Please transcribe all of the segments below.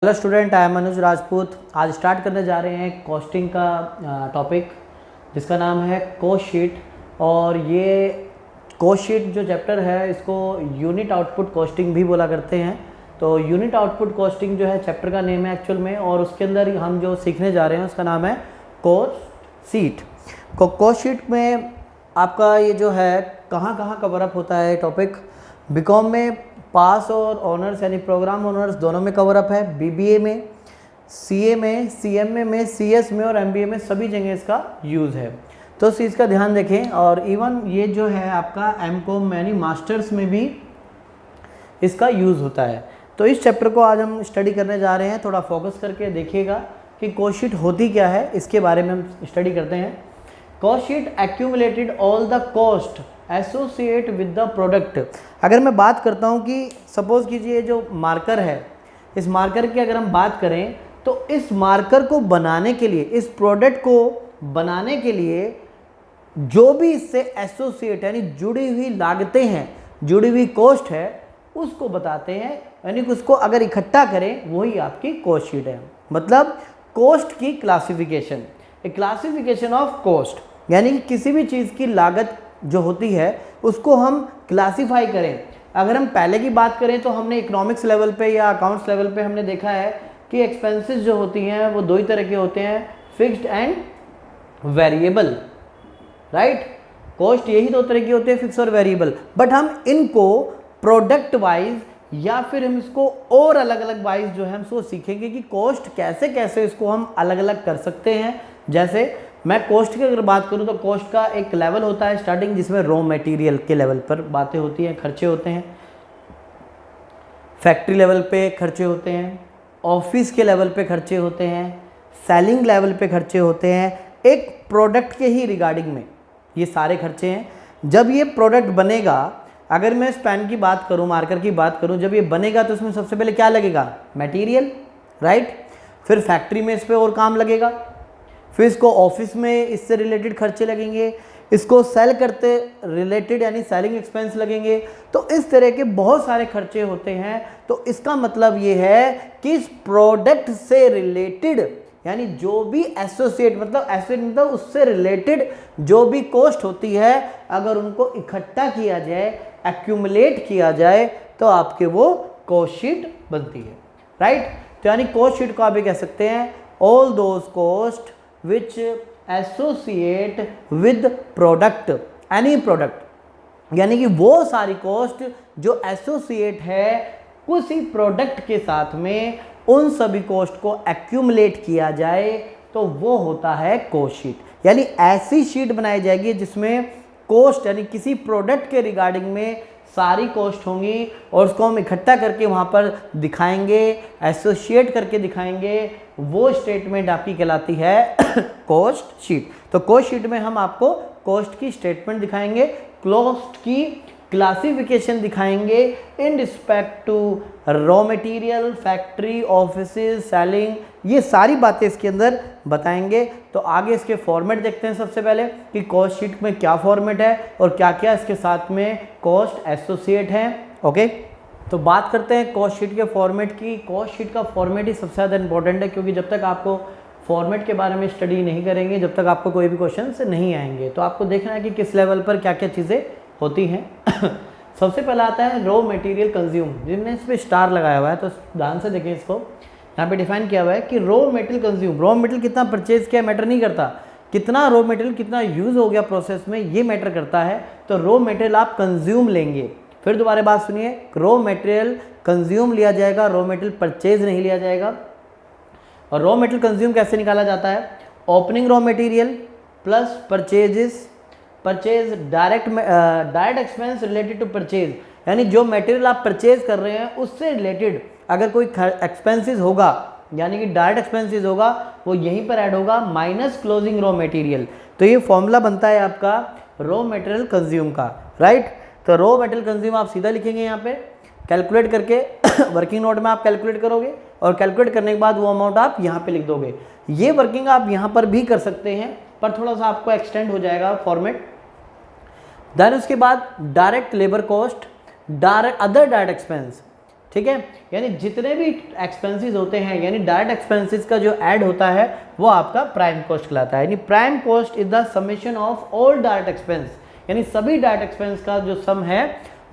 Hello student, I am Manoj Rajput. आज start करने जा रहे हैं कॉस्टिंग का टॉपिक जिसका नाम है कॉस्ट शीट। और ये कॉस्ट शीट जो चैप्टर है इसको यूनिट आउटपुट कॉस्टिंग भी बोला करते हैं। तो यूनिट आउटपुट कॉस्टिंग जो है चैप्टर का नेम है एक्चुअल में, और उसके अंदर हम जो सीखने जा रहे हैं उसका नाम है कॉस्ट शीट। कॉस्ट शीट में आपका ये जो है कहाँ कहाँ कवर अप होता है टॉपिक। बीकॉम में पास और ऑनर्स यानी प्रोग्राम ऑनर्स दोनों में कवर अप है, बीबीए में, सीए में, सीएमए में, सीएस में और एमबीए में सभी जगह इसका यूज़ है। तो इस चीज़ का ध्यान रखें। और इवन ये जो है आपका एमकॉम यानी मास्टर्स में भी इसका यूज़ होता है। तो इस चैप्टर को आज हम स्टडी करने जा रहे हैं। थोड़ा फोकस करके देखिएगा कि कॉस्ट शीट होती क्या है, इसके बारे में हम स्टडी करते हैं। Cost sheet accumulated all the cost associate with the product. अगर मैं बात करता हूँ कि सपोज़ कीजिए जो मार्कर है, इस मार्कर की अगर हम बात करें तो इस मार्कर को बनाने के लिए, इस प्रोडक्ट को बनाने के लिए जो भी इससे एसोसिएट यानी जुड़ी हुई लागतें हैं, जुड़ी हुई कॉस्ट है, उसको बताते हैं। यानी कि उसको अगर इकट्ठा करें वही आपकी कॉस्ट शीट है। मतलब कॉस्ट की classification, A classification of cost, यानी कि किसी भी चीज़ की लागत जो होती है उसको हम क्लासिफाई करें। अगर हम पहले की बात करें तो हमने इकोनॉमिक्स लेवल पे या अकाउंट्स लेवल पे हमने देखा है कि एक्सपेंसेस जो होती हैं वो दो ही तरह के होते हैं, fixed and variable, right. Cost यही दो तरह की होती है, फिक्स और वेरिएबल। बट हम इनको प्रोडक्ट वाइज या फिर हम इसको और अलग अलग वाइज जो है हम इसको सीखेंगे कि कॉस्ट कैसे कैसे इसको हम अलग अलग कर सकते हैं। जैसे मैं कॉस्ट की अगर बात करूं तो कॉस्ट का एक लेवल होता है स्टार्टिंग, जिसमें रॉ मटेरियल के लेवल पर बातें होती हैं, खर्चे होते हैं, फैक्ट्री लेवल पे खर्चे होते हैं, ऑफिस के लेवल पे खर्चे होते हैं, सेलिंग लेवल पे खर्चे होते हैं, एक प्रोडक्ट के ही रिगार्डिंग में ये सारे खर्चे हैं। जब ये प्रोडक्ट बनेगा, अगर मैं इस पेन की बात करूं, मार्कर की बात करूं, जब ये बनेगा तो इसमें सबसे पहले क्या लगेगा? Material, right. फिर फैक्ट्री में इस पर और काम लगेगा, फिर इसको ऑफिस में इससे रिलेटेड खर्चे लगेंगे, इसको सेल करते रिलेटेड यानी सेलिंग एक्सपेंस लगेंगे। तो इस तरह के बहुत सारे खर्चे होते हैं। तो इसका मतलब ये है कि इस प्रोडक्ट से रिलेटेड यानी जो भी एसोसिएट मतलब उससे रिलेटेड जो भी कॉस्ट होती है, अगर उनको इकट्ठा किया जाए, एक्यूमुलेट किया जाए, तो आपके वो कॉस्ट शीट बनती है, राइट। तो यानी कॉस्ट शीट को आप ये कह सकते हैं all those cost which associate with product, any product, यानी कि वो सारी कॉस्ट जो एसोसिएट है उसी प्रोडक्ट के साथ में, उन सभी कॉस्ट को एक्यूमुलेट किया जाए तो वो होता है कॉस्ट शीट। यानी ऐसी शीट बनाई जाएगी जिसमें कॉस्ट यानी किसी प्रोडक्ट के रिगार्डिंग में सारी कॉस्ट होंगी और उसको हम इकट्ठा करके वहाँ पर दिखाएंगे, एसोसिएट करके दिखाएंगे। वो स्टेटमेंट आपकी कहलाती है कॉस्ट शीट। तो कॉस्ट शीट में हम आपको कॉस्ट की स्टेटमेंट दिखाएंगे, कॉस्ट की क्लासिफिकेशन दिखाएंगे in respect to raw material, factory, offices, selling, ये सारी बातें इसके अंदर बताएंगे। तो आगे इसके फॉर्मेट देखते हैं सबसे पहले कि कॉस्ट शीट में क्या फॉर्मेट है और क्या क्या इसके साथ में कॉस्ट एसोसिएट हैं। ओके, तो बात करते हैं कॉस्ट शीट के फॉर्मेट की। कॉस्ट शीट का फॉर्मेट ही सबसे ज़्यादा इंपॉर्टेंट है, क्योंकि जब तक आपको फॉर्मेट के बारे में स्टडी नहीं करेंगे, जब तक आपको कोई भी क्वेश्चन से नहीं आएंगे, तो आपको देखना है कि किस लेवल पर क्या क्या चीज़ें होती हैं। सबसे पहला आता है रॉ मटेरियल कंज्यूम, जिनने इस पर स्टार लगाया हुआ है, तो ध्यान से देखें इसको। यहाँ पे डिफाइन किया हुआ है कि raw material consume, raw material कितना परचेज किया मैटर नहीं करता, कितना रॉ मटेरियल कितना यूज़ हो गया प्रोसेस में, ये मैटर करता है। तो रॉ मटेरियल आप कंज्यूम लेंगे। फिर दोबारा बात सुनिए, रॉ मटेरियल कंज्यूम लिया जाएगा, रॉ मटेरियल परचेज नहीं लिया जाएगा। और रॉ मटेरियल कंज्यूम कैसे निकाला जाता है? Opening raw material plus purchases, purchase direct expense related to purchase, यानी जो मटेरियल आप परचेज कर रहे हैं उससे रिलेटेड अगर कोई एक्सपेंसेस होगा, यानी कि डायरेक्ट एक्सपेंसेस होगा, वो यहीं पर ऐड होगा, माइनस क्लोजिंग रॉ मटेरियल। तो ये फॉर्मूला बनता है आपका रॉ मटेरियल कंज्यूम का, राइट। तो रॉ मटेरियल कंज्यूम आप सीधा लिखेंगे यहाँ पे कैलकुलेट करके वर्किंग नोट में आप कैलकुलेट करोगे और कैलकुलेट करने के बाद वो अमाउंट आप यहाँ पे लिख दोगे। ये वर्किंग आप यहाँ पर भी कर सकते हैं, पर थोड़ा सा आपको एक्सटेंड हो जाएगा फॉर्मेट। देन उसके बाद direct labour cost, other direct expense, ठीक है, यानी जितने भी एक्सपेंसेस होते हैं, यानी डायरेक्ट एक्सपेंसेस का जो ऐड होता है वो आपका प्राइम कॉस्ट कहलाता है। यानी prime cost is the summation of all direct expense, यानी सभी डायरेक्ट एक्सपेंस का जो सम है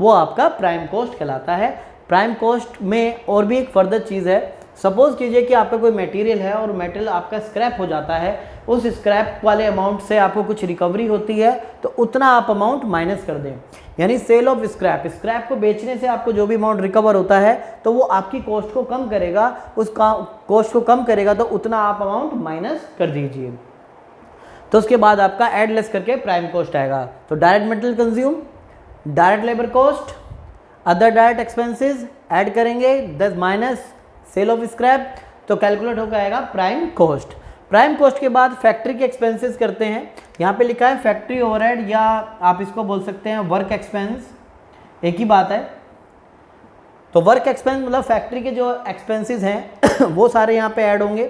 वो आपका प्राइम कॉस्ट कहलाता है। प्राइम कॉस्ट में और भी एक फर्दर चीज़ है, सपोज कीजिए कि आपका कोई मटेरियल है और मटेरियल आपका स्क्रैप हो जाता है, उस स्क्रैप वाले अमाउंट से आपको कुछ रिकवरी होती है तो उतना आप अमाउंट माइनस कर दें। यानी सेल ऑफ स्क्रैप, स्क्रैप को बेचने से आपको जो भी अमाउंट रिकवर होता है तो वो आपकी कॉस्ट को कम करेगा, उस कॉस्ट को कम करेगा तो उतना आप अमाउंट माइनस कर दीजिए। तो उसके बाद आपका एड लेस करके प्राइम कॉस्ट आएगा। तो direct material consume, direct labour cost, other direct expenses add करेंगे 10 माइनस सेल ऑफ स्क्रैप, तो कैलकुलेट होकर आएगा प्राइम कॉस्ट। प्राइम कॉस्ट के बाद फैक्ट्री के एक्सपेंसेस करते हैं। यहाँ पे लिखा है फैक्ट्री ओवरहेड, या आप इसको बोल सकते हैं वर्क एक्सपेंस, एक ही बात है। तो वर्क एक्सपेंस मतलब फैक्ट्री के जो एक्सपेंसेस हैं वो सारे यहाँ पे ऐड होंगे,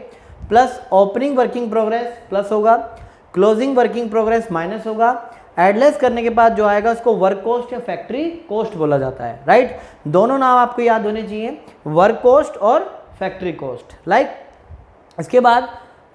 plus opening working progress plus होगा, क्लोजिंग वर्किंग प्रोग्रेस माइनस होगा। एडलेस करने के बाद जो आएगा उसको वर्क कॉस्ट या फैक्ट्री कॉस्ट बोला जाता है, राइट। दोनों नाम आपको याद होने चाहिए, वर्क कॉस्ट और फैक्ट्री कॉस्ट। लाइक इसके बाद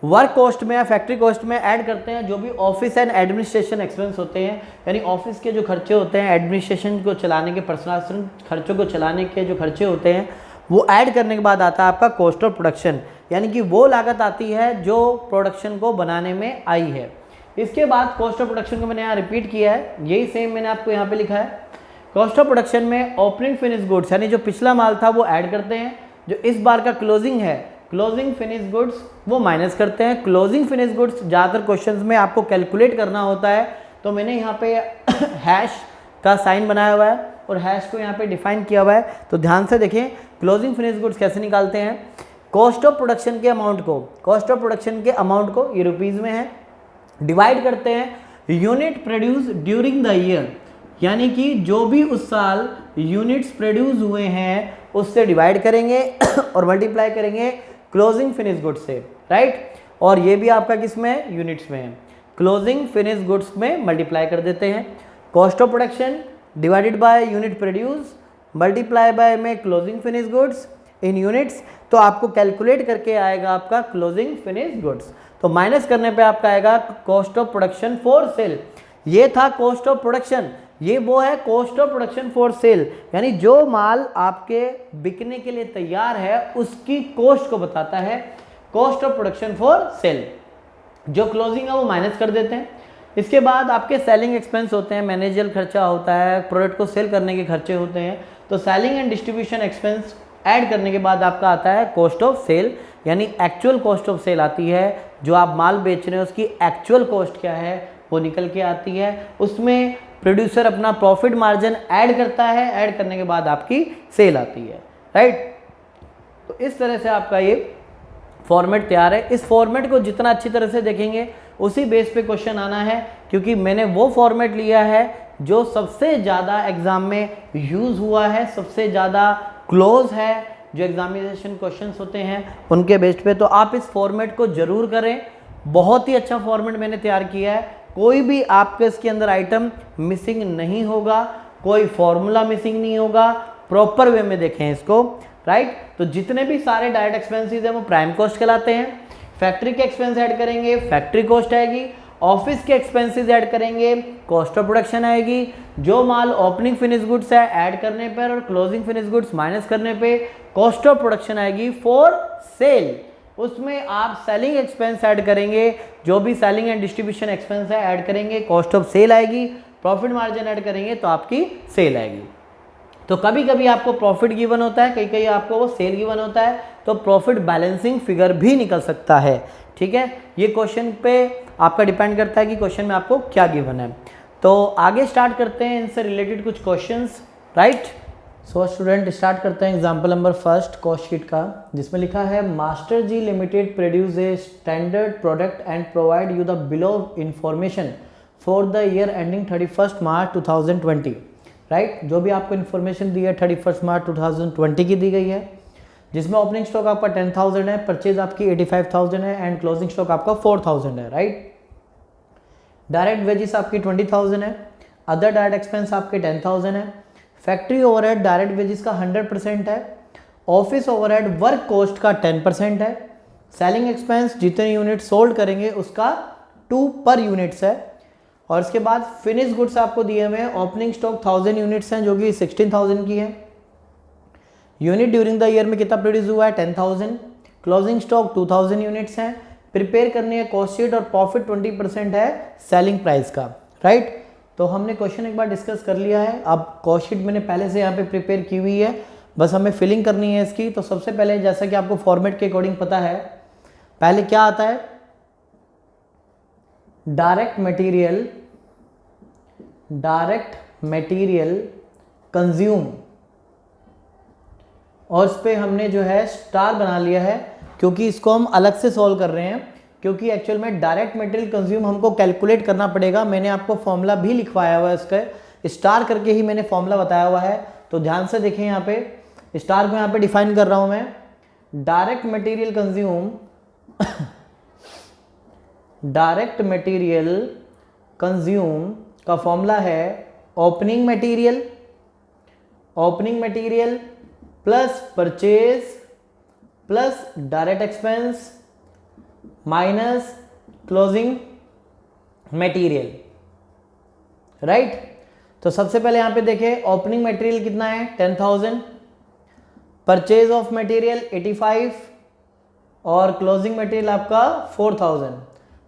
वर्क कॉस्ट में या फैक्ट्री कॉस्ट में ऐड करते हैं जो भी ऑफिस एंड एडमिनिस्ट्रेशन एक्सपेंस होते हैं, यानी ऑफिस के जो खर्चे होते हैं, एडमिनिस्ट्रेशन को चलाने के, पर्सनल खर्चों को चलाने के जो खर्चे होते हैं वो ऐड करने के बाद आता है आपका कॉस्ट ऑफ प्रोडक्शन, यानी कि वो लागत आती है जो प्रोडक्शन को बनाने में आई है। इसके बाद कॉस्ट ऑफ प्रोडक्शन को मैंने यहाँ रिपीट किया है, यही सेम मैंने आपको यहाँ पे लिखा है। कॉस्ट ऑफ प्रोडक्शन में ओपनिंग फिनिश गुड्स यानी जो पिछला माल था वो ऐड करते हैं, जो इस बार का क्लोजिंग है, क्लोजिंग फिनिश गुड्स वो माइनस करते हैं। क्लोजिंग फिनिश गुड्स ज़्यादातर क्वेश्चंस में आपको कैलकुलेट करना होता है, तो मैंने यहाँ पे हैश का साइन बनाया हुआ है और हैश को यहाँ पे डिफाइन किया हुआ है, तो ध्यान से देखें। क्लोजिंग फिनिश गुड्स कैसे निकालते हैं, कॉस्ट ऑफ प्रोडक्शन के अमाउंट को, कॉस्ट ऑफ प्रोडक्शन के अमाउंट को ये रुपीज़ में है, डिवाइड करते हैं unit produce during the year, यानी कि जो भी उस साल यूनिट्स प्रोड्यूस हुए हैं उससे डिवाइड करेंगे और मल्टीप्लाई करेंगे क्लोजिंग फिनिश गुड्स से, राइट। और ये भी आपका किस में है, यूनिट्स में है, क्लोजिंग फिनिश गुड्स में मल्टीप्लाई कर देते हैं। Cost of production divided by unit produce multiply by में closing finish goods in units, तो आपको कैलकुलेट करके आएगा आपका क्लोजिंग फिनिश गुड्स। तो माइनस करने पे आपका आएगा cost of production for sale. ये था कॉस्ट ऑफ प्रोडक्शन, ये वो है cost of production for sale, यानी जो माल आपके बिकने के लिए तैयार है उसकी कॉस्ट को बताता है cost of production for cell. जो क्लोजिंग है वो माइनस कर देते हैं। इसके बाद आपके सेलिंग एक्सपेंस होते हैं, मैनेजर खर्चा होता है, प्रोडक्ट को सेल करने के खर्चे होते हैं, तो selling and distribution expense add करने के बाद आपका आता है कॉस्ट ऑफ सेल, यानी एक्चुअल कॉस्ट ऑफ सेल आती है, जो आप माल बेच रहे हैं उसकी एक्चुअल कॉस्ट क्या है वो निकल के आती है। उसमें प्रोड्यूसर अपना प्रॉफिट मार्जिन ऐड करता है, ऐड करने के बाद आपकी सेल आती है, राइट। तो इस तरह से आपका ये फॉर्मेट तैयार है। इस फॉर्मेट को जितना अच्छी तरह से देखेंगे उसी बेस पे क्वेश्चन आना है, क्योंकि मैंने वो फॉर्मेट लिया है जो सबसे ज़्यादा एग्जाम में यूज़ हुआ है, सबसे ज़्यादा क्लोज है, जो एग्जामिनेशन क्वेश्चंस होते हैं उनके बेस्ड पे। तो आप इस फॉर्मेट को ज़रूर करें, बहुत ही अच्छा फॉर्मेट मैंने तैयार किया है, कोई भी आपके इसके अंदर आइटम मिसिंग नहीं होगा, कोई फॉर्मूला मिसिंग नहीं होगा, प्रॉपर वे में देखें इसको, राइट। तो जितने भी सारे डायरेक्ट एक्सपेंसेस हैं वो प्राइम कॉस्ट कहलाते हैं। फैक्ट्री के एक्सपेंस ऐड करेंगे, फैक्ट्री कॉस्ट आएगी। ऑफिस के एक्सपेंसेस ऐड करेंगे, कॉस्ट ऑफ प्रोडक्शन आएगी। जो माल ओपनिंग फिनिश गुड्स है ऐड करने पर और क्लोजिंग फिनिश गुड्स माइनस करने पे कॉस्ट ऑफ प्रोडक्शन आएगी फॉर सेल। उसमें आप सेलिंग एक्सपेंस ऐड करेंगे, जो भी सेलिंग एंड डिस्ट्रीब्यूशन एक्सपेंस है ऐड करेंगे, कॉस्ट ऑफ सेल आएगी। प्रॉफिट मार्जिन ऐड करेंगे तो आपकी सेल आएगी। तो कभी कभी आपको प्रॉफिट गिवन होता है, कहीं कहीं आपको वो सेल गिवन होता है, तो प्रॉफिट बैलेंसिंग फिगर भी निकल सकता है, ठीक है। ये क्वेश्चन पे आपका डिपेंड करता है कि क्वेश्चन में आपको क्या गिवन है। तो आगे स्टार्ट करते हैं इनसे रिलेटेड कुछ questions, right. So student start करते हैं example number first cost sheet का, जिसमें लिखा है master ji limited produce a standard product and provide you the below information for the year ending 31 March 2020, right. जो भी आपको इन्फॉर्मेशन दी है 31 मार्च 2020 की दी गई है, जिसमें ओपनिंग स्टॉक आपका 10,000 है, परचेज आपकी 85,000 है एंड क्लोजिंग स्टॉक आपका 4,000 है, राइट। डायरेक्ट वेजेस आपकी 20,000 है, अदर डायरेक्ट एक्सपेंस आपके 10,000 है, फैक्ट्री ओवरहेड डायरेक्ट वेजेस का 100% है, ऑफिस ओवरहेड वर्क कॉस्ट का 10% है, सेलिंग एक्सपेंस जितने यूनिट सोल्ड करेंगे उसका 2 पर यूनिट्स है, और इसके बाद फिनिश गुड्स आपको दिए हुए हैं, ओपनिंग स्टॉक 1000 यूनिट्स हैं जो कि 16,000 की है, यूनिट ड्यूरिंग द ईयर में कितना प्रोड्यूस हुआ है 10,000, क्लोजिंग स्टॉक 2000 यूनिट्स हैं, प्रिपेयर करनी है कॉस्ट शीट और प्रॉफिट 20% है सेलिंग प्राइस का, राइट। तो हमने क्वेश्चन एक बार डिस्कस कर लिया है, अब कॉस्ट शीट मैंने पहले से यहाँ पे प्रिपेयर की हुई है, बस हमें फिलिंग करनी है इसकी। तो सबसे पहले जैसा कि आपको फॉर्मेट के अकॉर्डिंग पता है, पहले क्या आता है, डायरेक्ट मटेरियल कंज्यूम, और इस पर हमने जो है स्टार बना लिया है क्योंकि इसको हम अलग से सॉल्व कर रहे हैं, क्योंकि एक्चुअल में डायरेक्ट मटेरियल कंज्यूम हमको कैलकुलेट करना पड़ेगा। मैंने आपको फॉर्मूला भी लिखवाया हुआ है, इसका स्टार करके ही मैंने फॉर्मूला बताया हुआ है, तो ध्यान से देखें। यहाँ पे स्टार को यहाँ पे डिफाइन कर रहा हूँ मैं, डायरेक्ट मटेरियल कंज्यूम का फॉर्मूला है opening material plus purchase plus direct expense minus closing material, right. तो सबसे पहले यहां पे देखें, ओपनिंग मटेरियल कितना है 10,000, परचेज ऑफ मटेरियल 85 और क्लोजिंग मटेरियल आपका 4,000,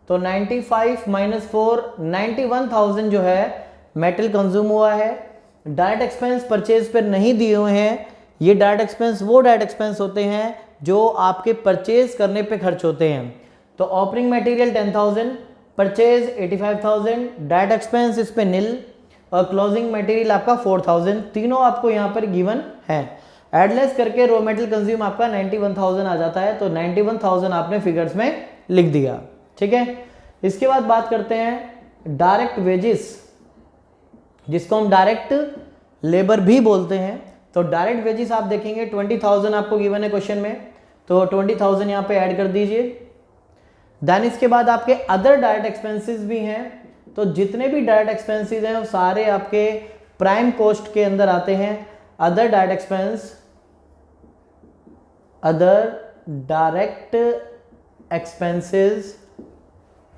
तो 95 माइनस 4 91,000 जो है मेटेरियल कंज्यूम हुआ है। डायरेक्ट एक्सपेंस परचेज पर नहीं दिए हुए हैं, ये डायरेक्ट एक्सपेंस वो डायरेक्ट एक्सपेंस होते हैं जो आपके परचेज करने पे खर्च होते हैं। तो opening material 10,000, purchase 85,000, direct expense इस पे नील और क्लोजिंग मटेरियल आपका 4,000, तीनों आपको यहाँ पर गिवन है। एडलेस करके रॉ मटेरियल कंज्यूम आपका 91,000 आ जाता है, तो 91,000 आपने फिगर्स में लिख दिया, ठीक है। इसके बाद बात करते हैं डायरेक्ट वेजेस, जिसको हम डायरेक्ट लेबर भी बोलते हैं। तो डायरेक्ट वेजेस आप देखेंगे 20,000 आपको गिवन है क्वेश्चन में, तो 20,000 यहाँ पे ऐड कर दीजिए। देन इसके बाद आपके अदर डायरेक्ट एक्सपेंसेस भी हैं, तो जितने भी डायरेक्ट एक्सपेंसेस हैं वो सारे आपके प्राइम कॉस्ट के अंदर आते हैं। अदर डायरेक्ट एक्सपेंसेस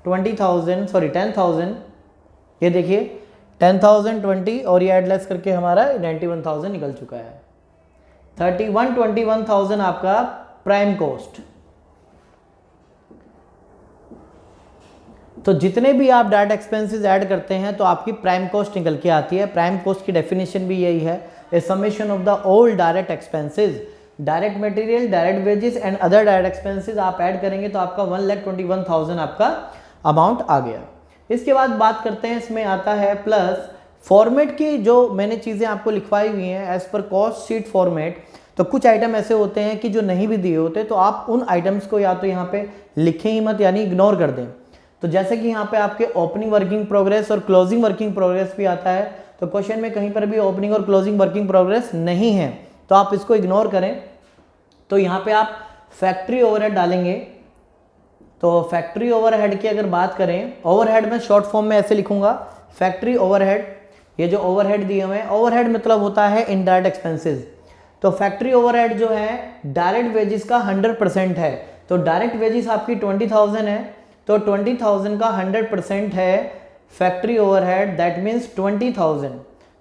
10,000, ये देखिए 10,000 20 और ये एडलेस करके हमारा 91,000 निकल चुका है। 21,000 आपका प्राइम कॉस्ट। तो जितने भी आप डायरेक्ट एक्सपेंसेस ऐड करते हैं तो आपकी प्राइम कॉस्ट निकल के आती है। प्राइम कॉस्ट की डेफिनेशन भी यही है, a summation of the all direct expenses, direct material, direct wages and other direct expenses आप ऐड करेंगे तो आपका 1,21,000 आपका अमाउंट आ गया। इसके बाद बात करते हैं, इसमें आता है प्लस फॉर्मेट की जो मैंने चीज़ें आपको लिखवाई हुई हैं as per cost sheet format. तो कुछ आइटम ऐसे होते हैं कि जो नहीं भी दिए होते, तो आप उन आइटम्स को या तो यहाँ पे लिखें ही मत, यानी इग्नोर कर दें। तो जैसे कि यहाँ पे आपके ओपनिंग वर्किंग प्रोग्रेस और क्लोजिंग वर्किंग प्रोग्रेस भी आता है, तो क्वेश्चन में कहीं पर भी ओपनिंग और क्लोजिंग वर्किंग प्रोग्रेस नहीं है तो आप इसको इग्नोर करें। तो यहाँ पे आप फैक्ट्री ओवरहेड डालेंगे, तो फैक्ट्री ओवरहेड की अगर बात करें, ओवरहेड में शॉर्ट फॉर्म में ऐसे लिखूंगा, फैक्ट्री ओवरहेड, ये जो ओवरहेड दिए हुए हैं, ओवरहेड मतलब होता है इनडायरेक्ट एक्सपेंसेस। तो फैक्ट्री ओवरहेड जो है डायरेक्ट वेजेस का 100% है, तो डायरेक्ट वेजेस आपकी 20,000 है, तो 20,000 का 100% है फैक्ट्री ओवरहेड, दैट मीन्स 20,000।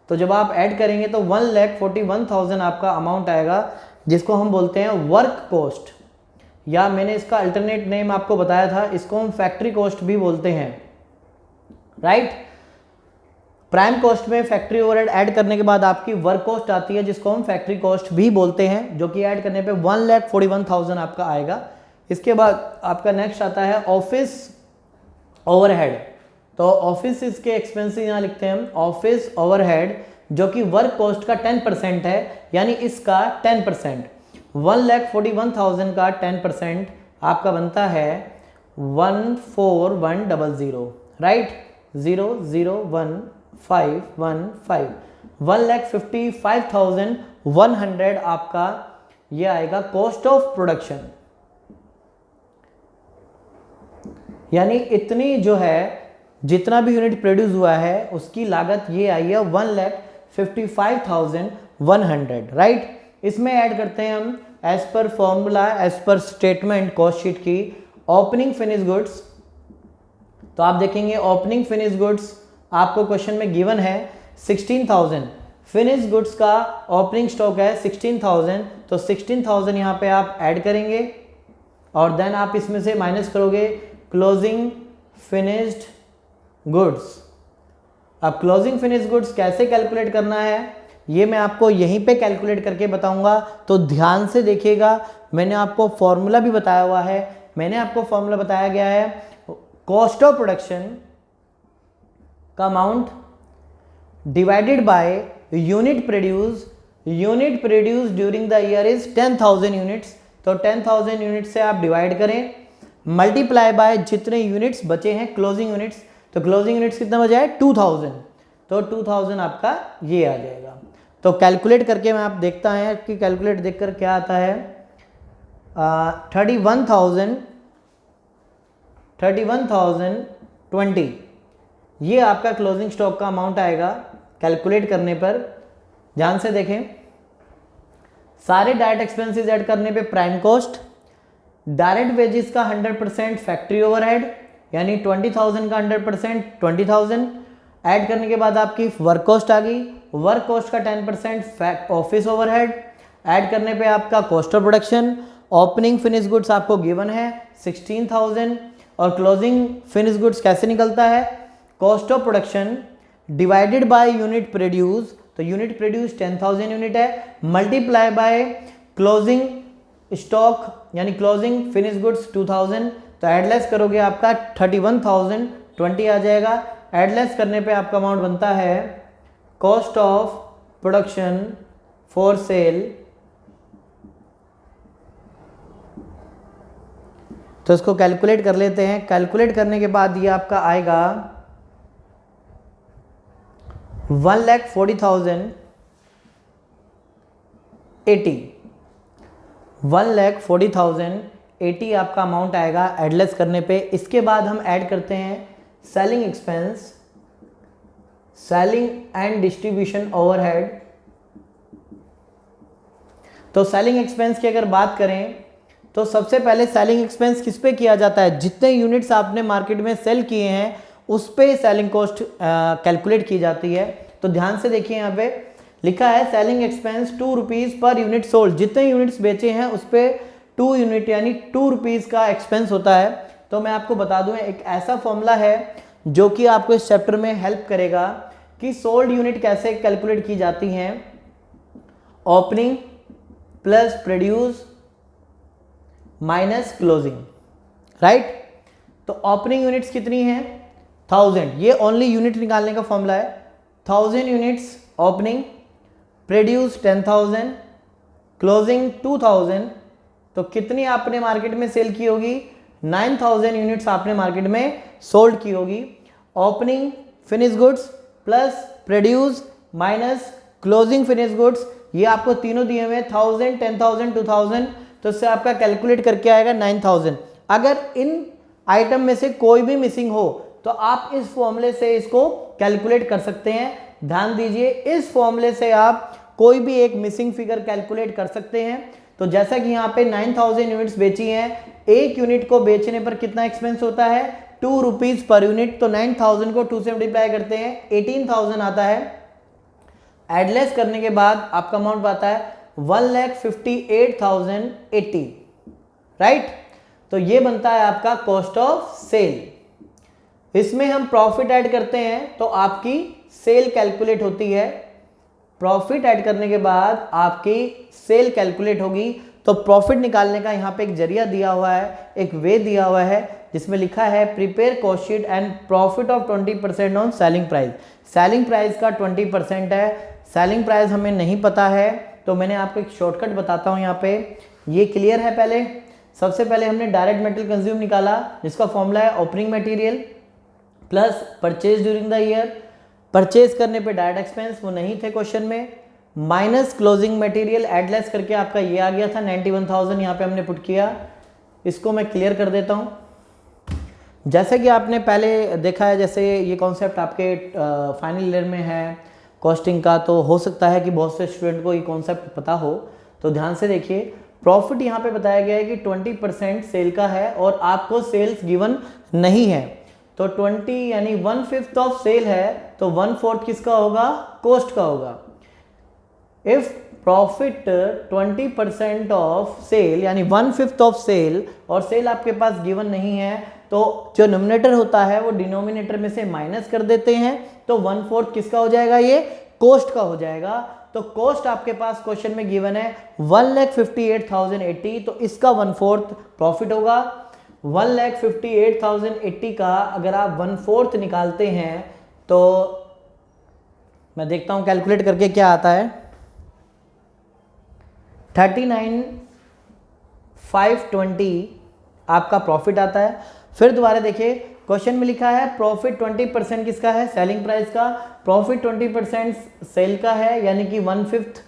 तो जब आप ऐड करेंगे तो 1,41,000 आपका अमाउंट आएगा, जिसको हम बोलते हैं वर्क कॉस्ट, या मैंने इसका अल्टरनेट नेम आपको बताया था, इसको हम फैक्ट्री कॉस्ट भी बोलते हैं, राइट। प्राइम कॉस्ट में फैक्ट्री ओवरहेड ऐड करने के बाद आपकी वर्क कॉस्ट आती है, जिसको हम फैक्ट्री कॉस्ट भी बोलते हैं, जो कि ऐड करने पे 1,41,000 आपका आएगा। इसके बाद आपका नेक्स्ट आता है ऑफिस ओवरहेड। तो ऑफिस इसके एक्सपेंसेस यहाँ लिखते हैं हम, ऑफिस ओवरहेड, जो कि वर्क कॉस्ट का 10% है, यानी इसका 10%, 1,41,000 का 10% आपका बनता है 14100, राइट, 001,515, 1,55,100 आपका ये आएगा कॉस्ट ऑफ प्रोडक्शन। यानी इतनी जो है, जितना भी यूनिट प्रोड्यूस हुआ है उसकी लागत ये आई है 1,55,100, राइट। इसमें ऐड करते हैं हम as per formula, as per statement cost sheet की, ओपनिंग फिनिश गुड्स। तो आप देखेंगे ओपनिंग फिनिश गुड्स आपको क्वेश्चन में गिवन है 16,000, फिनिश गुड्स का ओपनिंग स्टॉक है 16,000, तो 16,000 यहाँ पे आप ऐड करेंगे और देन आप इसमें से माइनस करोगे क्लोजिंग फिनिश्ड गुड्स। अब क्लोजिंग फिनिश गुड्स कैसे कैलकुलेट करना है ये मैं आपको यहीं पे कैलकुलेट करके बताऊंगा, तो ध्यान से देखिएगा। मैंने आपको फॉर्मूला भी बताया हुआ है, मैंने आपको फॉर्मूला बताया गया है कॉस्ट ऑफ प्रोडक्शन का amount divided by unit produce during the year is 10,000 units. तो 10,000 यूनिट से आप डिवाइड करें, मल्टीप्लाई बाय जितने यूनिट्स बचे हैं क्लोजिंग यूनिट्स, तो क्लोजिंग यूनिट्स कितना बचा है 2,000, तो 2,000 आपका ये आ जाएगा। तो कैलकुलेट करके मैं आप देखता है कि कैलकुलेट देखकर क्या आता है, 31,020 ये आपका क्लोजिंग स्टॉक का अमाउंट आएगा कैलकुलेट करने पर। ध्यान से देखें, सारे डायरेक्ट एक्सपेंसेस ऐड करने पे प्राइम कॉस्ट, डायरेक्ट वेजेस का 100% फैक्ट्री ओवरहेड यानी 20,000 का 100% 20,000 ऐड करने के बाद आपकी वर्क कॉस्ट आ गई, वर्क कॉस्ट का 10% ऑफिस ओवरहेड ऐड करने पे आपका cost of production, opening finish goods आपको गिवन है 16,000 और क्लोजिंग फिनिश गुड्स कैसे निकलता है, cost of production divided by unit produce, तो यूनिट प्रोड्यूस 10,000 यूनिट है, मल्टीप्लाई बाय क्लोजिंग स्टॉक यानी क्लोजिंग फिनिश गुड्स 2,000, तो एडलेस करोगे आपका 31,020 आ जाएगा। एडलेस करने पे आपका अमाउंट बनता है cost of production for cell, तो इसको कैलकुलेट कर लेते हैं। कैलकुलेट करने के बाद ये आपका आएगा 1,40,080, 1,40,080 आपका अमाउंट आएगा एडलेस करने पे। इसके बाद हम ऐड करते हैं selling expense, selling and distribution overhead. तो सेलिंग एक्सपेंस की अगर बात करें तो सबसे पहले सेलिंग एक्सपेंस किस पे किया जाता है, जितने यूनिट्स आपने मार्केट में सेल किए हैं उस पे सेलिंग कॉस्ट कैलकुलेट की जाती है। तो ध्यान से देखिए, यहाँ पे लिखा है selling expense 2 rupees per unit sold, जितने यूनिट्स बेचे हैं उस पे 2 यूनिट यानी 2 रुपीज़ का एक्सपेंस होता है। तो मैं आपको बता दूं एक ऐसा फॉर्मूला है जो कि आपको इस चैप्टर में हेल्प करेगा कि सोल्ड यूनिट कैसे कैलकुलेट की जाती हैं, opening plus produce minus closing, right. तो ओपनिंग यूनिट्स कितनी हैं 1000, ये ओनली यूनिट निकालने का फॉर्मूला है। 1000 यूनिट्स ओपनिंग, प्रोड्यूस 10,000, क्लोजिंग 2,000, तो कितनी आपने मार्केट में सेल की होगी 9,000 यूनिट्स आपने मार्केट में सोल्ड की होगी। Opening finish goods plus produce minus closing finish goods, ये आपको तीनों दिए हुए 1000, 10,000, 2,000, तो इससे आपका कैलकुलेट करके आएगा 9,000। अगर इन आइटम में से कोई भी मिसिंग हो तो आप इस फॉर्मूले से इसको कैलकुलेट कर सकते हैं। ध्यान दीजिए, इस फॉर्मूले से आप कोई भी एक मिसिंग फिगर कैलकुलेट कर सकते हैं। तो जैसा कि यहाँ पे 9,000 यूनिट्स बेची हैं, एक यूनिट को बेचने पर कितना एक्सपेंस होता है 2 रुपीज़ पर यूनिट, तो 9,000 को 2 से मल्टीप्लाई करते हैं 18,000 आता है। एडलेस करने के बाद आपका अमाउंट आता है 1,58,080, राइट। तो ये बनता है आपका कॉस्ट ऑफ सेल। इसमें हम प्रॉफिट ऐड करते हैं तो आपकी सेल कैलकुलेट होती है, प्रॉफिट ऐड करने के बाद आपकी सेल कैलकुलेट होगी। तो प्रॉफिट निकालने का यहाँ पे एक जरिया दिया हुआ है, एक वे दिया हुआ है जिसमें लिखा है prepare cost sheet and profit of 20% on selling price. Selling price का 20% है, सेलिंग प्राइस हमें नहीं पता है तो मैंने आपको एक शॉर्टकट बताता हूँ। यहाँ पे ये क्लियर है। पहले सबसे पहले हमने डायरेक्ट मटेरियल कंज्यूम निकाला जिसका फॉर्मूला है opening material plus purchase during the year. Purchase करने पे डायरेक्ट एक्सपेंस वो नहीं थे क्वेश्चन में, माइनस क्लोजिंग मटेरियल एडलेस करके आपका ये आ गया था 91,000, यहाँ पे हमने पुट किया। इसको मैं क्लियर कर देता हूँ। जैसे कि आपने पहले देखा है, जैसे ये कॉन्सेप्ट आपके फाइनल ईयर में है कॉस्टिंग का, तो हो सकता है कि बहुत से स्टूडेंट को ये कॉन्सेप्ट पता हो। तो तो ध्यान से देखिए, प्रॉफिट यहाँ पे बताया गया है कि 20% सेल का है और आपको सेल्स गिवन नहीं है, तो 20 यानी 1/5 ऑफ सेल है, तो 1/4 किसका होगा, कॉस्ट का होगा। इफ प्रॉफिट 20% ऑफ सेल यानी 1/5 ऑफ सेल, और सेल आपके पास गिवन नहीं है, तो जो नोमिनेटर होता है वो डिनोमिनेटर में से माइनस कर देते हैं, तो 1/4 किसका हो जाएगा, ये कॉस्ट का हो जाएगा। तो कॉस्ट आपके पास क्वेश्चन में गिवन है 1,58,080, तो इसका 1/4 प्रॉफिट होगा। 1,58,080 का अगर आप 1/4 निकालते हैं तो मैं देखता हूं कैलकुलेट करके क्या आता है, 39,520 आपका प्रॉफिट आता है। फिर दोबारा देखिए, क्वेश्चन में लिखा है प्रॉफिट 20% किसका है, सेलिंग प्राइस का, प्रॉफिट 20% सेल का है यानी कि 1/5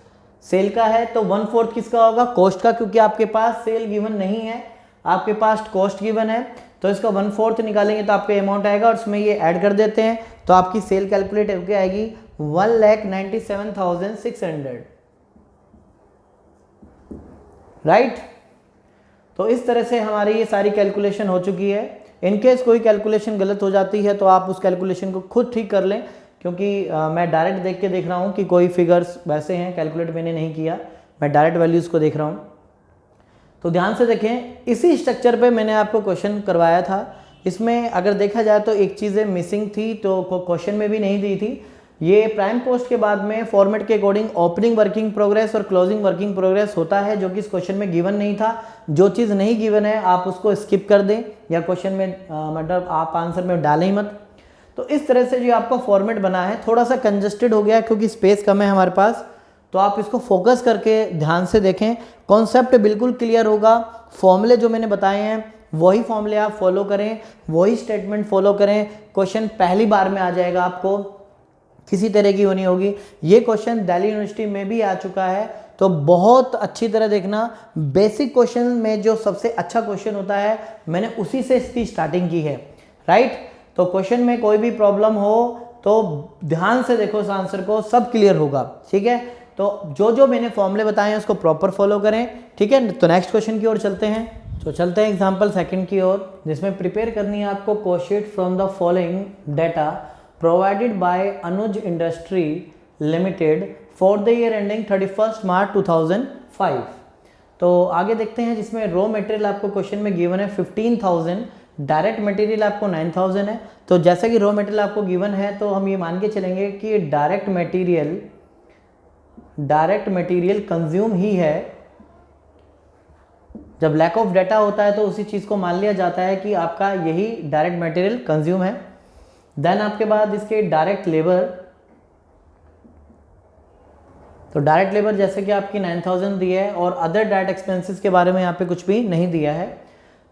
सेल का है, तो 1/4 किसका होगा, कॉस्ट का, क्योंकि आपके पास सेल गिवन नहीं है, आपके पास कॉस्ट गिवन है, तो इसका 1/4 निकालेंगे तो आपका अमाउंट आएगा और उसमें ये ऐड कर देते हैं, तो आपकी सेल कैलकुलेट होकर आएगी 1,97,600, राइट। तो इस तरह से हमारी ये सारी कैलकुलेशन हो चुकी है। इनकेस कोई कैलकुलेशन गलत हो जाती है तो आप उस कैलकुलेशन को खुद ठीक कर लें, क्योंकि मैं डायरेक्ट देख के देख रहा हूँ कि कोई फिगर्स वैसे हैं, कैलकुलेट मैंने नहीं किया, मैं डायरेक्ट वैल्यूज़ को देख रहा हूँ। तो ध्यान से देखें, इसी स्ट्रक्चर पे मैंने आपको क्वेश्चन करवाया था। इसमें अगर देखा जाए तो एक चीज़ें मिसिंग थी, तो क्वेश्चन में भी नहीं दी थी। ये प्राइम कॉस्ट के बाद में फॉर्मेट के अकॉर्डिंग ओपनिंग वर्किंग प्रोग्रेस और क्लोजिंग वर्किंग प्रोग्रेस होता है, जो कि इस क्वेश्चन में गिवन नहीं था। जो चीज़ नहीं गिवन है आप उसको स्किप कर दें, या क्वेश्चन में मतलब आप आंसर में डालें ही मत। तो इस तरह से जो आपका फॉर्मेट बना है थोड़ा सा कंजस्टेड हो गया क्योंकि स्पेस कम है हमारे पास, तो आप इसको फोकस करके ध्यान से देखें, कॉन्सेप्ट बिल्कुल क्लियर होगा। फॉर्मूले जो मैंने बताए हैं वही फॉर्मूले आप फॉलो करें, वही स्टेटमेंट फॉलो करें, क्वेश्चन पहली बार में आ जाएगा, आपको किसी तरह की वो नहीं होगी। ये क्वेश्चन दिल्ली यूनिवर्सिटी में भी आ चुका है, तो बहुत अच्छी तरह देखना। बेसिक क्वेश्चन में जो सबसे अच्छा क्वेश्चन होता है मैंने उसी से इसकी स्टार्टिंग की है, राइट। तो क्वेश्चन में कोई भी प्रॉब्लम हो तो ध्यान से देखो इस आंसर को, सब क्लियर होगा, ठीक है। तो जो जो मैंने फॉर्मूले बताए हैं उसको प्रॉपर फॉलो करें, ठीक है। तो नेक्स्ट क्वेश्चन की ओर चलते हैं। तो चलते हैं एग्जाम्पल सेकंड की ओर, जिसमें प्रिपेयर करनी है आपको cost sheet from the following data provided by Anuj Industry Limited for the year ending 31st March 2005। तो आगे देखते हैं, जिसमें रॉ मटेरियल आपको क्वेश्चन में गिवन है 15,000, डायरेक्ट मटेरियल आपको 9,000 है। तो जैसा कि रॉ मटेरियल आपको गिवन है तो हम ये मान के चलेंगे कि डायरेक्ट मटेरियल कंज्यूम ही है। जब लैक ऑफ डाटा होता है तो उसी चीज़ को मान लिया जाता है कि आपका यही डायरेक्ट मटेरियल कंज्यूम है। देन आपके बाद इसके डायरेक्ट लेबर, तो डायरेक्ट लेबर जैसे कि आपकी 9,000 दी है और अदर डायरेक्ट एक्सपेंसेस के बारे में यहाँ पे कुछ भी नहीं दिया है।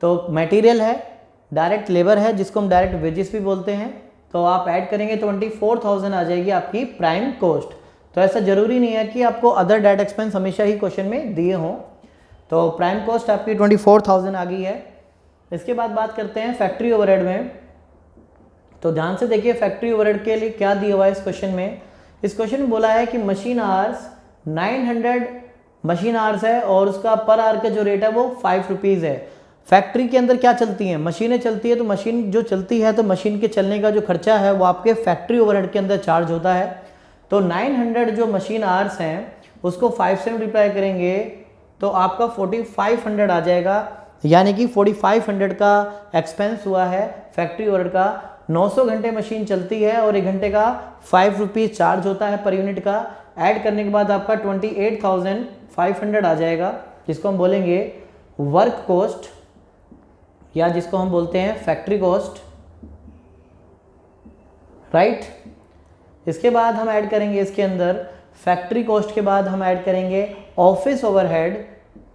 तो मटेरियल है, डायरेक्ट लेबर है जिसको हम डायरेक्ट वेजेस भी बोलते हैं, तो आप ऐड करेंगे 24,000 आ जाएगी आपकी प्राइम कॉस्ट। तो ऐसा जरूरी नहीं है कि आपको अदर डायरेक्ट एक्सपेंस हमेशा ही क्वेश्चन में दिए हों। तो प्राइम कॉस्ट आपकी 24,000 आ गई है। इसके बाद बात करते हैं फैक्ट्री ओवरहेड में। तो ध्यान से देखिए, फैक्ट्री ओवरहेड के लिए क्या दिया हुआ है इस क्वेश्चन में। इस क्वेश्चन में बोला है कि मशीन आवर्स 900 मशीन आवर्स है और उसका पर आवर का जो रेट है वो 5 रुपीज़ है। फैक्ट्री के अंदर क्या चलती हैं, मशीनें चलती है, तो मशीन जो चलती है तो मशीन के चलने का जो खर्चा है वो आपके फैक्ट्री ओवरहेड के अंदर चार्ज होता है। तो 900 जो मशीन आवर्स हैं उसको 5 से मल्टीप्लाई करेंगे तो आपका 4500 आ जाएगा, यानी कि 4500 का एक्सपेंस हुआ है फैक्ट्री ओवरहेड का। 900 घंटे मशीन चलती है और 1 घंटे का 5 रुपीज़ चार्ज होता है पर यूनिट का। ऐड करने के बाद आपका 28,500 आ जाएगा, जिसको हम बोलेंगे वर्क कॉस्ट, या जिसको हम बोलते हैं फैक्ट्री कॉस्ट, राइट। इसके बाद हम ऐड करेंगे इसके अंदर फैक्ट्री कॉस्ट के बाद हम ऐड करेंगे ऑफिस ओवरहेड।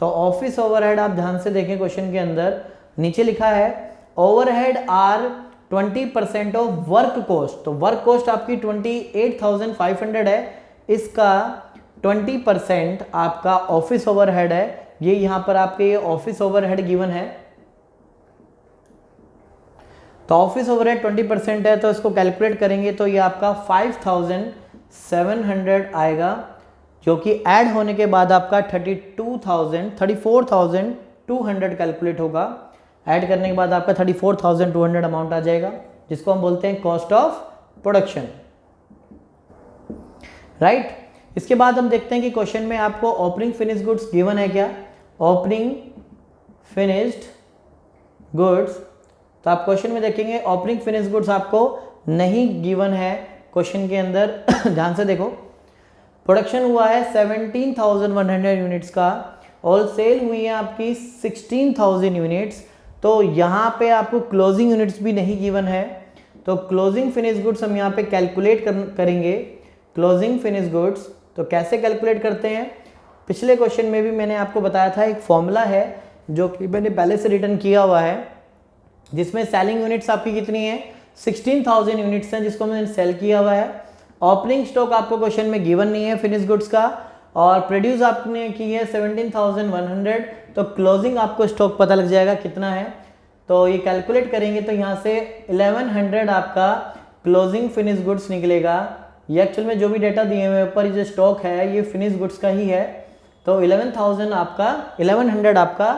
तो ऑफिस ओवरहेड आप ध्यान से देखें, क्वेश्चन के अंदर नीचे लिखा है overhead are 20% of work cost. तो वर्क कॉस्ट आपकी 28,500 है, इसका 20% आपका ऑफिस ओवरहेड है। ये यहां पर आपके ये ऑफिस ओवरहेड गिवन है। तो ऑफिस ओवरहेड 20% है, तो इसको कैलकुलेट करेंगे तो ये आपका 5,700 आएगा। जो कि ऐड होने के बाद आपका 34,200 कैलकुलेट होगा। ऐड करने के बाद आपका 34,200 अमाउंट आ जाएगा, जिसको हम बोलते हैं कॉस्ट ऑफ प्रोडक्शन, राइट। इसके बाद हम देखते हैं कि क्वेश्चन में आपको ओपनिंग फिनिश गुड्स गिवन है क्या, ओपनिंग फिनिश्ड गुड्स। तो आप क्वेश्चन में देखेंगे ओपनिंग फिनिश गुड्स आपको नहीं गिवन है क्वेश्चन के अंदर। ध्यान से देखो, प्रोडक्शन हुआ है 17,100 यूनिट्स का और सेल हुई है आपकी 16,000 यूनिट्स। तो यहाँ पे आपको क्लोजिंग यूनिट्स भी नहीं गिवन है, तो क्लोजिंग फिनिश गुड्स हम यहाँ पे कैलकुलेट करेंगे। क्लोजिंग फिनिश गुड्स तो कैसे कैलकुलेट करते हैं, पिछले क्वेश्चन में भी मैंने आपको बताया था, एक फॉर्मूला है जो कि मैंने पहले से रिटर्न किया हुआ है, जिसमें सेलिंग यूनिट्स आपकी कितनी है 16,000 यूनिट्स हैं, जिसको मैंने सेल किया हुआ है। ओपनिंग स्टॉक आपको क्वेश्चन में गिवन नहीं है फिनिश गुड्स का, और प्रोड्यूस आपने की है 17,100, तो क्लोजिंग आपको स्टॉक पता लग जाएगा कितना है। तो ये कैलकुलेट करेंगे तो यहाँ से 1100 आपका क्लोजिंग फिनिश गुड्स निकलेगा। ये एक्चुअल में जो भी डेटा दिए हुए ऊपर जो स्टॉक है ये फिनिश गुड्स का ही है, तो 1100 आपका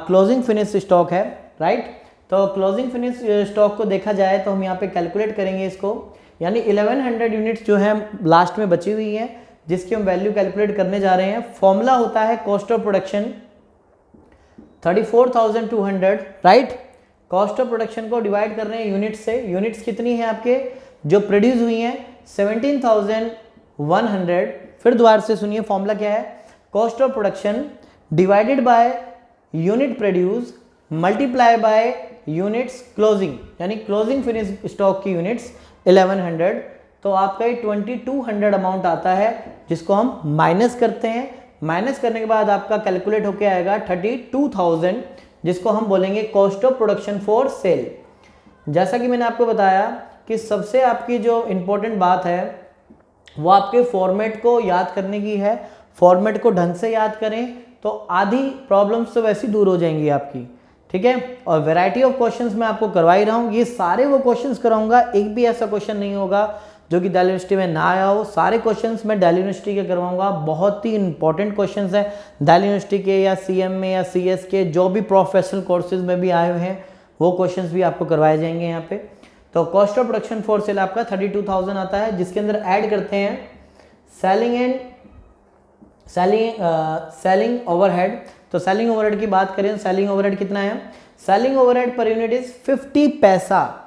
क्लोजिंग फिनिश स्टॉक है, राइट। तो क्लोजिंग फिनिश स्टॉक को देखा जाए तो हम यहाँ पे कैलकुलेट करेंगे इसको, यानी 1100 यूनिट्स जो है लास्ट में बची हुई है, जिसकी हम वैल्यू कैलकुलेट करने जा रहे हैं। फॉर्मूला होता है cost of production 34,200, right. Cost of production को डिवाइड कर रहे हैं यूनिट्स से। यूनिट्स कितनी है आपके जो प्रोड्यूस हुई हैं 17,100। फिर दोबारा से सुनिए, फॉर्मूला क्या है, cost of production divided by unit produce multiply by units closing, यानी क्लोजिंग फिनिश स्टॉक की यूनिट्स 1100। तो आपका ये 2200 अमाउंट आता है, जिसको हम माइनस करते हैं। माइनस करने के बाद आपका कैलकुलेट होके आएगा 32,000, जिसको हम बोलेंगे cost of production for cell. जैसा कि मैंने आपको बताया कि सबसे आपकी जो इम्पोर्टेंट बात है वो आपके फॉर्मेट को याद करने की है। फॉर्मेट को ढंग से याद करें तो आधी प्रॉब्लम्स तो वैसे दूर हो जाएंगी आपकी, ठीक है। और वैरायटी ऑफ क्वेश्चंस मैं आपको करवा ही रहा हूँ, ये सारे वो क्वेश्चंस कराऊंगा, एक भी ऐसा क्वेश्चन नहीं होगा जो कि दिल्ली यूनिवर्सिटी में ना आया हो। सारे क्वेश्चंस मैं दिल्ली यूनिवर्सिटी के करवाऊंगा, बहुत ही इंपॉर्टेंट क्वेश्चंस हैं दिल्ली यूनिवर्सिटी के या सीएम में या सीएस के, जो भी प्रोफेशनल कोर्सेज में भी आए हुए हैं वो क्वेश्चंस भी आपको करवाए जाएंगे यहाँ पे। तो cost of production for cell आपका 32,000 आता है, जिसके अंदर ऐड करते हैं सेलिंग ओवरहेड। तो सेलिंग ओवरहेड की बात करें, सेलिंग ओवरहेड कितना है, selling overhead per unit is 50 पैसा,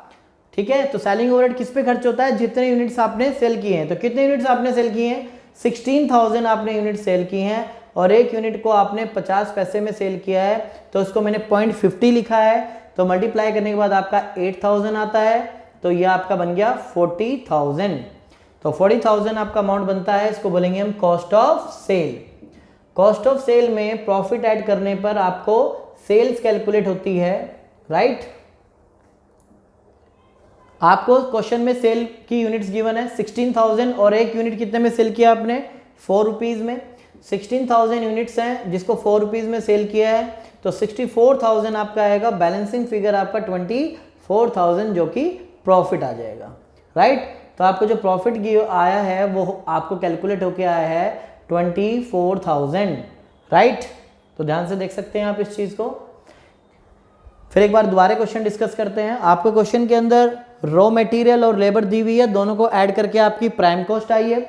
ठीक है। तो सेलिंग ओवरहेड किस पे खर्च होता है, जितने यूनिट्स आपने सेल किए हैं। तो कितने यूनिट्स आपने सेल किए हैं 16,000 आपने यूनिट सेल की हैं, और एक यूनिट को आपने 50 पैसे में सेल किया है, तो उसको मैंने 0.50 लिखा है। तो मल्टीप्लाई करने के बाद आपका 8,000 आता है, तो ये आपका बन गया 40,000। तो 40,000 आपका अमाउंट बनता है, इसको बोलेंगे हम cost of sale. Cost of sale में प्रॉफिट ऐड करने पर आपको सेल्स कैलकुलेट होती है, राइट। आपको क्वेश्चन में सेल की यूनिट्स गिवन है 16,000, और एक यूनिट कितने में सेल किया आपने 4 रुपीज़ में। 16,000 यूनिट्स हैं जिसको 4 रुपीज़ में सेल किया है, तो 64,000 आपका आएगा। बैलेंसिंग फिगर आपका 24,000 जो कि प्रॉफिट आ जाएगा, राइट। तो आपको जो प्रॉफिट आया है वो आपको कैलकुलेट होके आया है 24,000, राइट। तो ध्यान से देख सकते हैं आप इस चीज़ को। फिर एक बार दोबारा क्वेश्चन डिस्कस करते हैं। आपको क्वेश्चन के अंदर रॉ मटेरियल और लेबर दी हुई है, दोनों को ऐड करके आपकी प्राइम कॉस्ट आई है।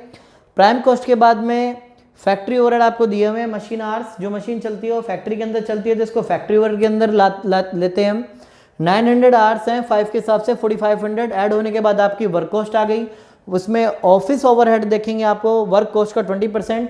प्राइम कॉस्ट के बाद में फैक्ट्री ओवरहेड आपको दिए हुए हैं, मशीन आवर्स, जो मशीन चलती है वो फैक्ट्री के अंदर चलती है, तो इसको फैक्ट्री ओवरहेड के अंदर लेते हैं हम। 900 आवर्स हैं 5 के हिसाब से 4500, ऐड होने के बाद आपकी वर्क कॉस्ट आ गई। उसमें ऑफिस ओवरहेड देखेंगे आपको वर्क कॉस्ट का 20%,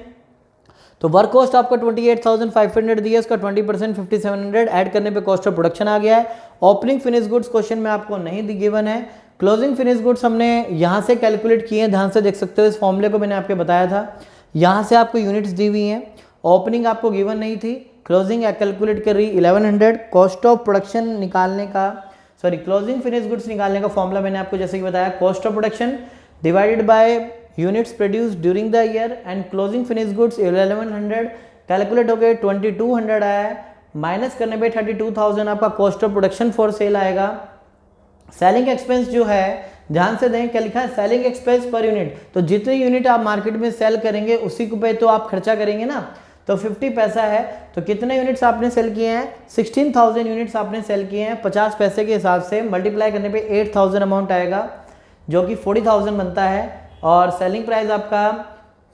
तो वर्क कॉस्ट आपका 28,500 दिया, उसका 20% 5700, ऐड करने पे कॉस्ट ऑफ प्रोडक्शन आ गया है। ओपनिंग फिनिश गुड्स क्वेश्चन में आपको नहीं गिवन है। क्लोजिंग फिनिश गुड्स हमने यहाँ से कैलकुलेट किए हैं, ध्यान से देख सकते हो, इस फॉर्मूले को मैंने आपको बताया था। यहाँ से आपको यूनिट्स दी हुई हैं, ओपनिंग आपको गिवन नहीं थी, क्लोजिंग कैलकुलेट कर रही 1100। कॉस्ट ऑफ प्रोडक्शन निकालने का, सॉरी क्लोजिंग फिनिश गुड्स निकालने का फॉर्मूला मैंने आपको जैसे कि बताया, cost of production divided by units produce during the year and closing finish goods 1100 calculate हो गए 2200 आया है। माइनस करने पे 32,000 आपका cost of production for cell आएगा। सेलिंग एक्सपेंस जो है ध्यान से दें क्या लिखा है, सेलिंग एक्सपेंस पर यूनिट। तो जितने यूनिट आप मार्केट में सेल करेंगे उसी को पे तो आप खर्चा करेंगे ना। तो 50 पैसा है तो कितने यूनिट्स आपने सेल किए हैं, 16,000 यूनिट्स आपने सेल किए हैं। 50 पैसे के हिसाब से मल्टीप्लाई करने पे 8,000 अमाउंट आएगा जो कि 40,000 बनता है। और सेलिंग प्राइस आपका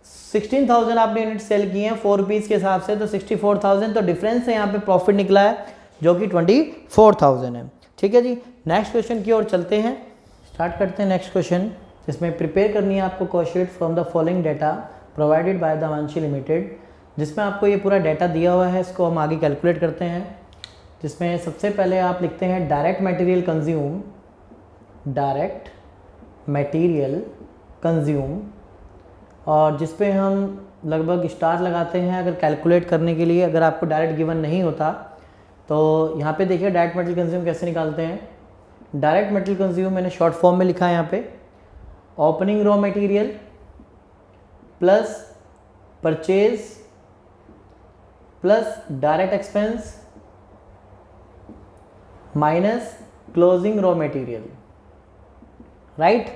16,000 आपने यूनिट सेल किए हैं 4 रुपीज़ के हिसाब से, तो 64,000। तो डिफरेंस है यहाँ पे प्रॉफिट निकला है जो कि 24,000 है। ठीक है जी, नेक्स्ट क्वेश्चन की ओर चलते हैं, स्टार्ट करते हैं नेक्स्ट क्वेश्चन। जिसमें प्रिपेयर करनी है आपको cost sheet from the following data provided by the Manshi limited. जिसमें आपको ये पूरा डाटा दिया हुआ है, इसको हम आगे कैलकुलेट करते हैं। जिसमें सबसे पहले आप लिखते हैं direct material consume, direct material consume, और जिस पे हम लगभग स्टार लगाते हैं अगर कैलकुलेट करने के लिए। अगर आपको डायरेक्ट गिवन नहीं होता तो यहाँ पे देखिए डायरेक्ट मटेरियल कंज्यूम कैसे निकालते हैं। डायरेक्ट मटेरियल कंज्यूम मैंने शॉर्ट फॉर्म में लिखा है यहाँ पे, opening raw material plus purchase plus direct expense minus closing raw material, right.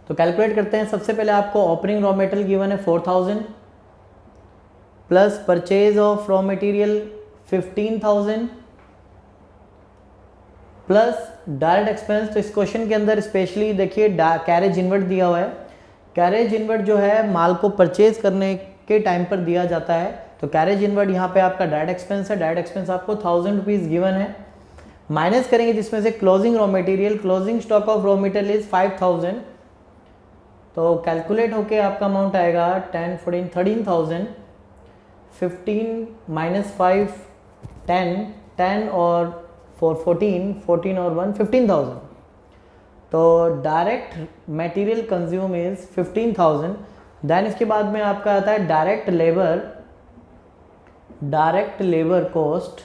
तो कैलकुलेट करते हैं। सबसे पहले आपको ओपनिंग रॉ मटेरियल गिवन है 4,000 plus purchase of raw material 15,000 plus direct expense. तो इस क्वेश्चन के अंदर स्पेशली देखिए कैरेज इनवर्ट दिया हुआ है। कैरेज इनवर्ट जो है माल को परचेज करने के टाइम पर दिया जाता है। तो कैरेज इनवर्ट यहाँ पे आपका डायरेक्ट एक्सपेंस है। डायरेक्ट एक्सपेंस आपको 1,000 रुपीज़ गिवन है। माइनस करेंगे जिसमें से closing raw material, closing stock of raw material is 5,000। तो कैलकुलेट होके आपका अमाउंट आएगा 10, 14, 13,000। 15 माइनस 5 10, 10 और 4 14, 14 और 1 15,000। तो direct material consume is 15,000। Then इसके बाद में आपका आता है डायरेक्ट लेबर कॉस्ट।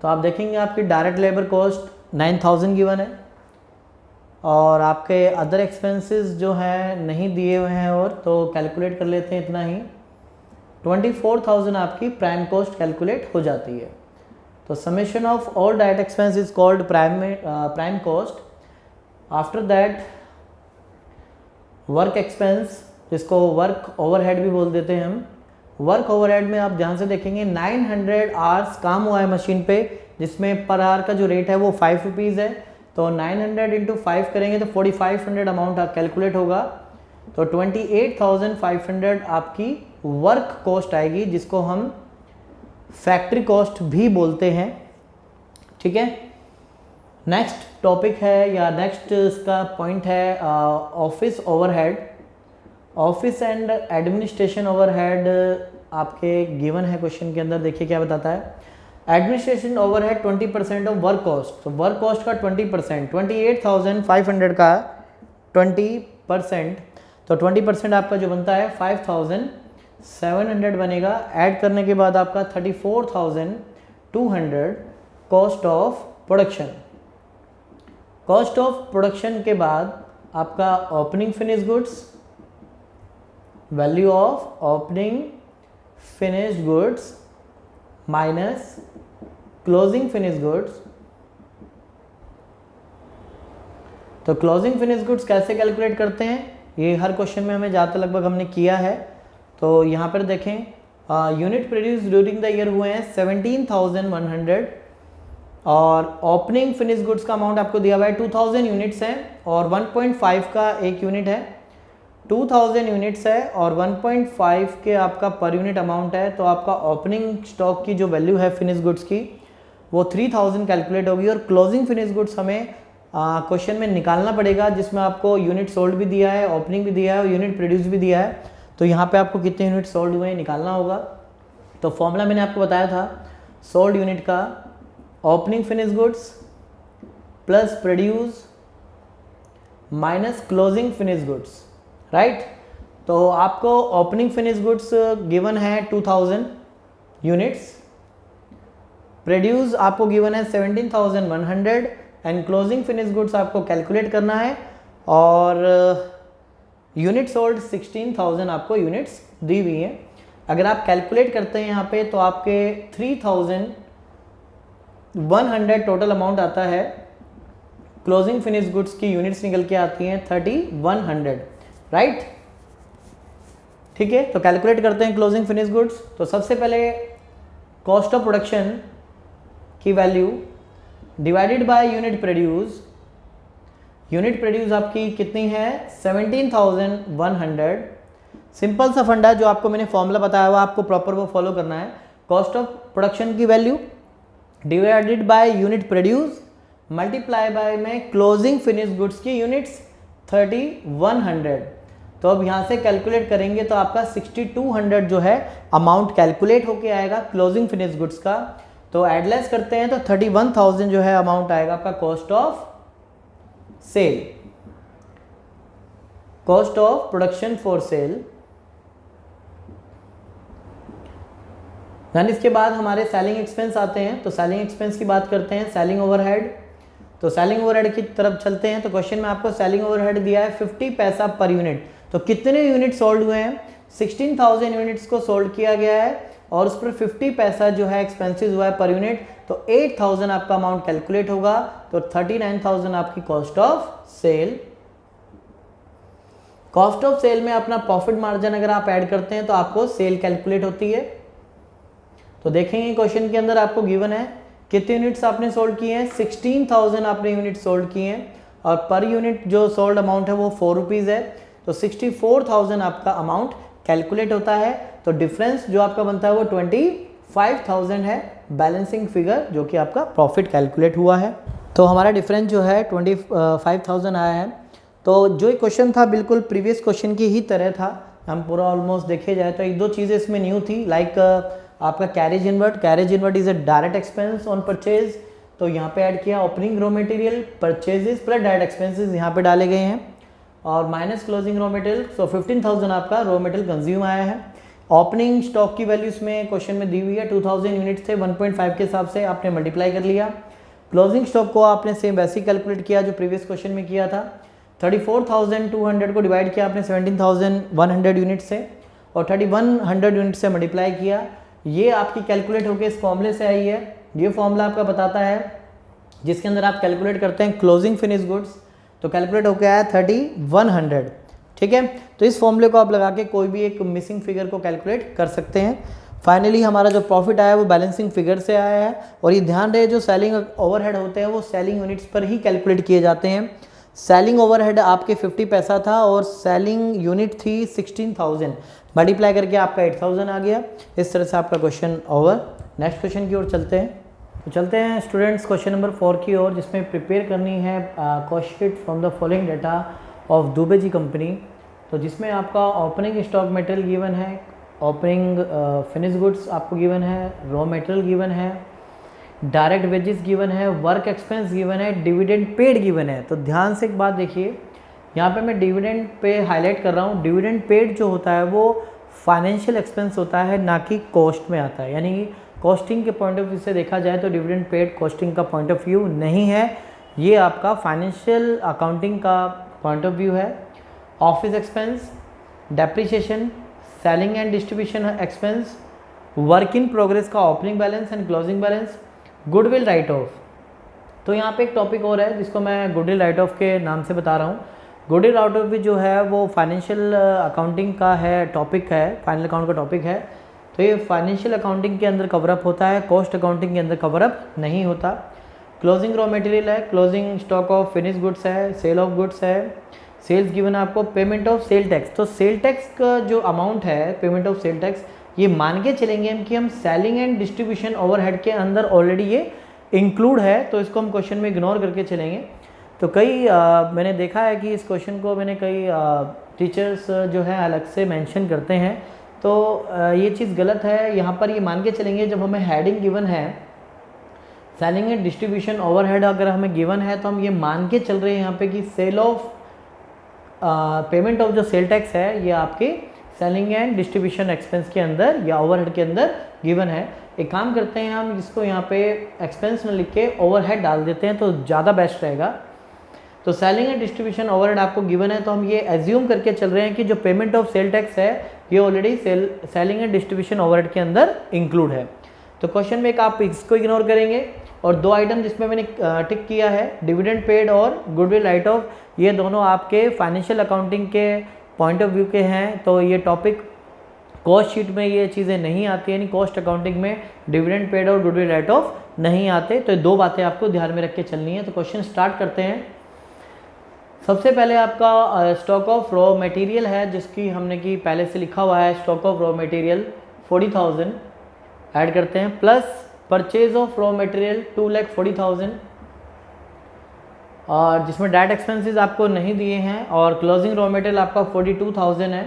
तो आप देखेंगे आपकी डायरेक्ट लेबर कॉस्ट 9,000 गिवन है और आपके अदर एक्सपेंसेस जो हैं नहीं दिए हुए हैं, और तो कैलकुलेट कर लेते हैं इतना ही। 24,000 आपकी प्राइम कॉस्ट कैलकुलेट हो जाती है। तो summation of all direct expense is called prime cost. After that work expense, जिसको वर्क ओवरहेड भी बोल देते हैं हम। वर्क ओवरहेड में आप ध्यान से देखेंगे 900 आवर्स काम हुआ है मशीन पे, जिसमें पर आवर का जो रेट है वो 5 रुपीज़ है। तो 900 इंटू 5 करेंगे तो 4,500 अमाउंट कैलकुलेट होगा। तो 28,500 आपकी वर्क कॉस्ट आएगी, जिसको हम फैक्ट्री कॉस्ट भी बोलते हैं। ठीक है, नेक्स्ट टॉपिक है या नेक्स्ट इसका पॉइंट है office overhead. Office and administration overhead आपके गिवन है क्वेश्चन के अंदर। देखिए क्या बताता है। Administration overhead 20% of work cost. तो वर्क कॉस्ट का 20%, 28,500 का 20%, तो 20% आपका जो बनता है 5,700 बनेगा। ऐड करने के बाद आपका 34,200 cost of production. Cost of production के बाद आपका opening finish goods, value of opening finished goods minus closing finish goods. तो क्लोजिंग फिनिश गुड्स कैसे कैलकुलेट करते हैं, ये हर क्वेश्चन में हमें ज़्यादातर लगभग हमने किया है। तो यहाँ पर देखें unit produce during the year हुए हैं 17,100 और ओपनिंग फिनिश गुड्स का अमाउंट आपको दिया हुआ है 2,000 यूनिट्स हैं और 1.5 का एक यूनिट है। 2,000 यूनिट्स है और 1.5 के आपका पर यूनिट अमाउंट है। तो आपका ओपनिंग स्टॉक की जो वैल्यू है फिनिश गुड्स की वो 3,000 कैलकुलेट होगी। और क्लोजिंग फिनिश गुड्स हमें क्वेश्चन में निकालना पड़ेगा, जिसमें आपको यूनिट सोल्ड भी दिया है, ओपनिंग भी दिया है और यूनिट प्रोड्यूस भी दिया है। तो यहाँ पे आपको कितने यूनिट सोल्ड हुए हैं निकालना होगा। तो फॉर्मूला मैंने आपको बताया था सोल्ड यूनिट का, opening finish goods plus produce minus closing finish goods, right. तो आपको ओपनिंग फिनिश गुड्स गिवन है 2,000 यूनिट्स, प्रोड्यूस आपको गिवन है 17,100 एंड क्लोजिंग फिनिश गुड्स आपको कैलकुलेट करना है। और यूनिट सोल्ड 16,000 आपको यूनिट्स दी हुई हैं। अगर आप कैलकुलेट करते हैं यहाँ पे तो आपके 3,100 टोटल अमाउंट आता है क्लोजिंग फिनिश गुड्स की यूनिट्स निकल के आती हैं 3100, राइट। ठीक है, तो कैलकुलेट करते हैं क्लोजिंग फिनिश गुड्स। तो सबसे पहले कॉस्ट ऑफ प्रोडक्शन की value divided by unit produce. Unit produce आपकी कितनी है 17,100। सिंपल सा फंडा जो आपको मैंने फॉर्मूला बताया हुआ आपको प्रॉपर वो फॉलो करना है। कॉस्ट ऑफ प्रोडक्शन की value divided by unit produce multiply by में क्लोजिंग फिनिश गुड्स की यूनिट्स 3100। तो अब यहाँ से कैलकुलेट करेंगे तो आपका 6200 जो है अमाउंट कैलकुलेट होके आएगा क्लोजिंग फिनिश गुड्स का। तो एडलेस करते हैं तो 31,000 जो है अमाउंट आएगा आपका cost of sale, cost of production for sale. Then इसके बाद हमारे सेलिंग एक्सपेंस आते हैं। तो सेलिंग एक्सपेंस की बात करते हैं, सेलिंग ओवरहेड। तो सेलिंग ओवरहेड की तरफ चलते हैं। तो क्वेश्चन में आपको सेलिंग ओवरहेड दिया है 50 पैसा पर यूनिट। तो कितने यूनिट सोल्ड हुए हैं 16,000 यूनिट्स को सोल्ड किया गया है और उस पर 50 पैसा जो है एक्सपेंसिस हुआ है पर यूनिट। तो 8,000 आपका अमाउंट कैलकुलेट होगा। तो 39,000 आपकी cost of sale. Cost of sale में अपना प्रॉफिट मार्जिन अगर आप ऐड करते हैं तो आपको सेल कैलकुलेट होती है। तो देखेंगे क्वेश्चन के अंदर आपको गिवन है कितने यूनिट्स आपने सोल्ड किए हैं 16,000 आपने यूनिट सोल्ड किए हैं और पर यूनिट जो सोल्ड अमाउंट है वो 4 रुपीज़ है। तो 64,000 आपका अमाउंट कैलकुलेट होता है। तो डिफरेंस जो आपका बनता है वो 25,000 है, बैलेंसिंग फिगर जो कि आपका प्रॉफिट कैलकुलेट हुआ है। तो हमारा डिफरेंस जो है 25,000 आया है। तो जो क्वेश्चन था बिल्कुल प्रीवियस क्वेश्चन की ही तरह था। हम पूरा ऑलमोस्ट देखे जाए तो एक दो चीज़ें इसमें न्यू थी, लाइक आपका carriage inward. Carriage inward is a direct expense on purchase. तो यहाँ पे ऐड किया opening raw material purchases plus direct expenses यहाँ पे डाले गए हैं और माइनस क्लोजिंग रॉ मटेरियल। सो 15,000 आपका रॉ मटेरियल कंज्यूम आया है। ओपनिंग स्टॉक की वैल्यू इसमें क्वेश्चन में दी हुई है 2000 यूनिट्स थे, 1.5 के हिसाब से आपने मल्टीप्लाई कर लिया। क्लोजिंग स्टॉक को आपने सेम वैसे ही कैलकुलेट किया जो प्रीवियस क्वेश्चन में किया था। 34,200 को डिवाइड किया आपने 17,100 यूनिट से और 3,100 यूनिट से मल्टीप्लाई किया। ये आपकी कैलकुलेट होकर इस फॉर्मूले से आई है। ये फॉर्मूला आपका बताता है जिसके अंदर आप कैलकुलेट करते हैं क्लोजिंग फिनिश गुड्स। तो कैलकुलेट होकर आया 3,100। ठीक है, तो इस फॉर्मूले को आप लगा के कोई भी एक मिसिंग फिगर को कैलकुलेट कर सकते हैं। फाइनली हमारा जो प्रॉफिट आया है वो बैलेंसिंग फिगर से आया है। और ये ध्यान रहे जो सेलिंग ओवरहेड होते हैं वो सेलिंग यूनिट्स पर ही कैलकुलेट किए जाते हैं। सेलिंग ओवरहेड आपके 50 पैसा था और सेलिंग यूनिट थी 16,000, मल्टीप्लाई करके आपका 8,000 आ गया। इस तरह से आपका क्वेश्चन ओवर। नेक्स्ट क्वेश्चन की ओर चलते हैं। तो चलते हैं स्टूडेंट्स क्वेश्चन नंबर 4 की ओर, जिसमें प्रिपेयर करनी है cost sheet from the following data of Dubey ji company. तो जिसमें आपका ओपनिंग स्टॉक मटेरियल गिवन है, ओपनिंग फिनिश गुड्स आपको गिवन है, रॉ मटेरियल गिवन है, डायरेक्ट वेजेस गिवन है, वर्क एक्सपेंस गिवन है, डिविडेंड पेड गिवन है। तो ध्यान से एक बात देखिए, यहाँ पे मैं डिविडेंड पे हाईलाइट कर रहा हूँ। डिविडेंड पेड जो होता है वो फाइनेंशियल एक्सपेंस होता है, ना कि कॉस्ट में आता है। यानी कॉस्टिंग के पॉइंट ऑफ व्यू से देखा जाए तो डिविडेंड पेड कॉस्टिंग का पॉइंट ऑफ व्यू नहीं है, ये आपका फाइनेंशियल अकाउंटिंग का पॉइंट ऑफ व्यू है। Office expense, depreciation, selling and distribution expense, work in progress का opening balance and closing balance, goodwill write off. तो यहाँ पे एक टॉपिक और है जिसको मैं गुडविल राइट ऑफ के नाम से बता रहा हूँ। गुडविल राइट ऑफ भी जो है वो फाइनेंशियल अकाउंटिंग का है, टॉपिक है, फाइनल अकाउंट का टॉपिक है। तो ये फाइनेंशियल अकाउंटिंग के अंदर कवरअप होता है, कॉस्ट अकाउंटिंग के अंदर कवरअप नहीं होता। क्लोजिंग रॉ मटेरियल है, closing stock of finish goods है, सेल ऑफ गुड्स है, सेल्स गिवन है आपको, पेमेंट ऑफ सेल टैक्स। तो सेल टैक्स का जो अमाउंट है, पेमेंट ऑफ सेल टैक्स, ये मान के चलेंगे हम कि हम सेलिंग एंड डिस्ट्रीब्यूशन ओवरहेड के अंदर ऑलरेडी ये इंक्लूड है, तो इसको हम क्वेश्चन में इग्नोर करके चलेंगे। तो कई मैंने देखा है कि इस क्वेश्चन को मैंने कई टीचर्स जो है अलग से मेंशन करते हैं, तो ये चीज़ गलत है। यहाँ पर ये मान के चलेंगे जब हमें हेडिंग गिवन है सेलिंग एंड डिस्ट्रीब्यूशन ओवरहेड अगर हमें गिवन है तो हम ये मान के चल रहे हैं यहाँ पे कि सेल ऑफ पेमेंट ऑफ जो सेल टैक्स है ये आपके सेलिंग एंड डिस्ट्रीब्यूशन एक्सपेंस के अंदर या ओवरहेड के अंदर गिवन है। एक काम करते हैं हम इसको यहाँ पे एक्सपेंस में लिख के ओवरहेड डाल देते हैं तो ज़्यादा बेस्ट रहेगा। तो सेलिंग एंड डिस्ट्रीब्यूशन ओवरहेड आपको गिवन है तो हम ये एज्यूम करके चल रहे हैं कि जो पेमेंट ऑफ सेल टैक्स है ये already selling and distribution overhead के अंदर इंक्लूड है। तो क्वेश्चन में एक आप इसको इग्नोर करेंगे, और 2 आइटम जिसमें मैंने टिक किया है डिविडेंड पेड और गुडविल राइट ऑफ, ये दोनों आपके फाइनेंशियल अकाउंटिंग के पॉइंट ऑफ व्यू के हैं। तो ये टॉपिक कॉस्ट शीट में ये चीज़ें नहीं आती, यानी कॉस्ट अकाउंटिंग में डिविडेंड पेड और गुडविल राइट ऑफ नहीं आते। तो ये 2 बातें आपको ध्यान में रख के चलनी है। तो क्वेश्चन स्टार्ट करते हैं। सबसे पहले आपका स्टॉक ऑफ रॉ मटेरियल है, जिसकी हमने की पहले से लिखा हुआ है stock of raw material 40,000 add करते हैं, plus purchase of raw material 2,40,000 और जिसमें डायरेक्ट एक्सपेंसेस आपको नहीं दिए हैं, और क्लोजिंग रॉ मटेरियल आपका 42,000 है।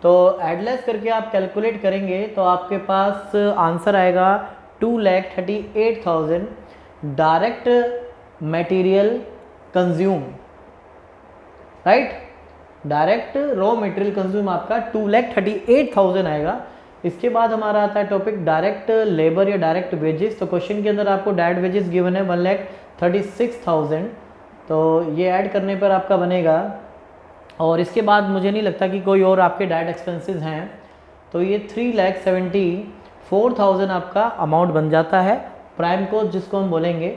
तो एडलेस करके आप कैलकुलेट करेंगे तो आपके पास आंसर आएगा 2,38,000 direct material consume, right. Direct raw material consume आपका 2,38,000 आएगा। इसके बाद हमारा आता है टॉपिक डायरेक्ट लेबर या डायरेक्ट वेजेस। तो क्वेश्चन के अंदर आपको डायरेक्ट वेजेस गिवन है 1,36,000, तो ये ऐड करने पर आपका बनेगा। और इसके बाद मुझे नहीं लगता कि कोई और आपके डायरेक्ट एक्सपेंसेस हैं, तो ये 3,74,000 आपका अमाउंट बन जाता है प्राइम कॉस्ट जिसको हम बोलेंगे।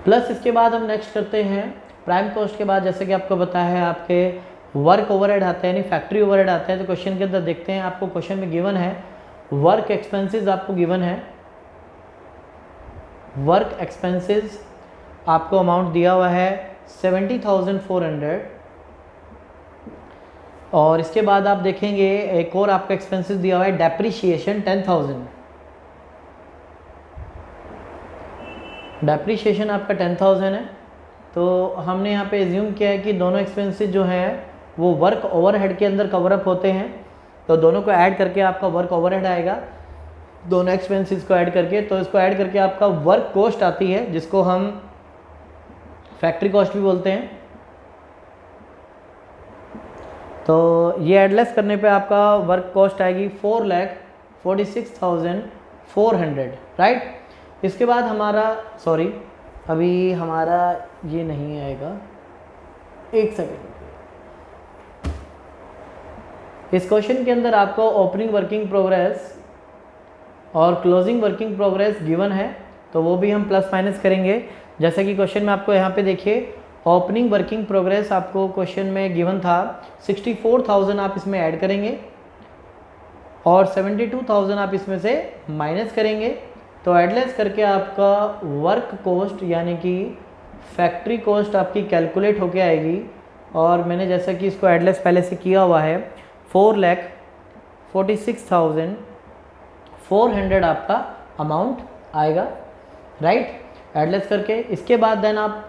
प्लस इसके बाद हम नेक्स्ट करते हैं प्राइम कॉस्ट के बाद, जैसे कि आपको पता है आपके वर्क ओवरहेड आते हैं, यानी फैक्ट्री ओवरहेड आते हैं। तो क्वेश्चन के अंदर देखते हैं, आपको क्वेश्चन में गिवन है वर्क एक्सपेंसेस, आपको गिवन है वर्क एक्सपेंसेस, आपको अमाउंट दिया हुआ है 70,400। और इसके बाद आप देखेंगे एक और आपका एक्सपेंसेस दिया हुआ है डेप्रीशिएशन 10,000। डेप्रीशिएशन आपका 10,000 है। तो हमने यहाँ पे एज्यूम किया है कि दोनों एक्सपेंसेस जो हैं वो वर्क ओवरहेड के अंदर कवर अप होते हैं, तो दोनों को ऐड करके आपका वर्क ओवरहेड आएगा, दोनों एक्सपेंसेस को ऐड करके। तो इसको ऐड करके आपका वर्क कॉस्ट आती है, जिसको हम फैक्ट्री कॉस्ट भी बोलते हैं। तो ये एडलेस करने पे आपका वर्क कॉस्ट आएगी 4,46,400, राइट। इसके बाद हमारा अभी हमारा ये नहीं आएगा, एक सेकेंड। इस क्वेश्चन के अंदर आपको ओपनिंग वर्किंग प्रोग्रेस और क्लोजिंग वर्किंग प्रोग्रेस गिवन है, तो वो भी हम प्लस माइनस करेंगे। जैसे कि क्वेश्चन में आपको यहाँ पे देखिए ओपनिंग वर्किंग प्रोग्रेस आपको क्वेश्चन में गिवन था 64,000, आप इसमें ऐड करेंगे और 72,000 आप इसमें से माइनस करेंगे। तो एडलेस करके आपका वर्क कॉस्ट यानी कि फैक्ट्री कॉस्ट आपकी कैलकुलेट होके आएगी। और मैंने जैसा कि इसको एडलेस पहले से किया हुआ है 4,46,400 आपका अमाउंट आएगा, राइट। एडलेस करके इसके बाद देन आप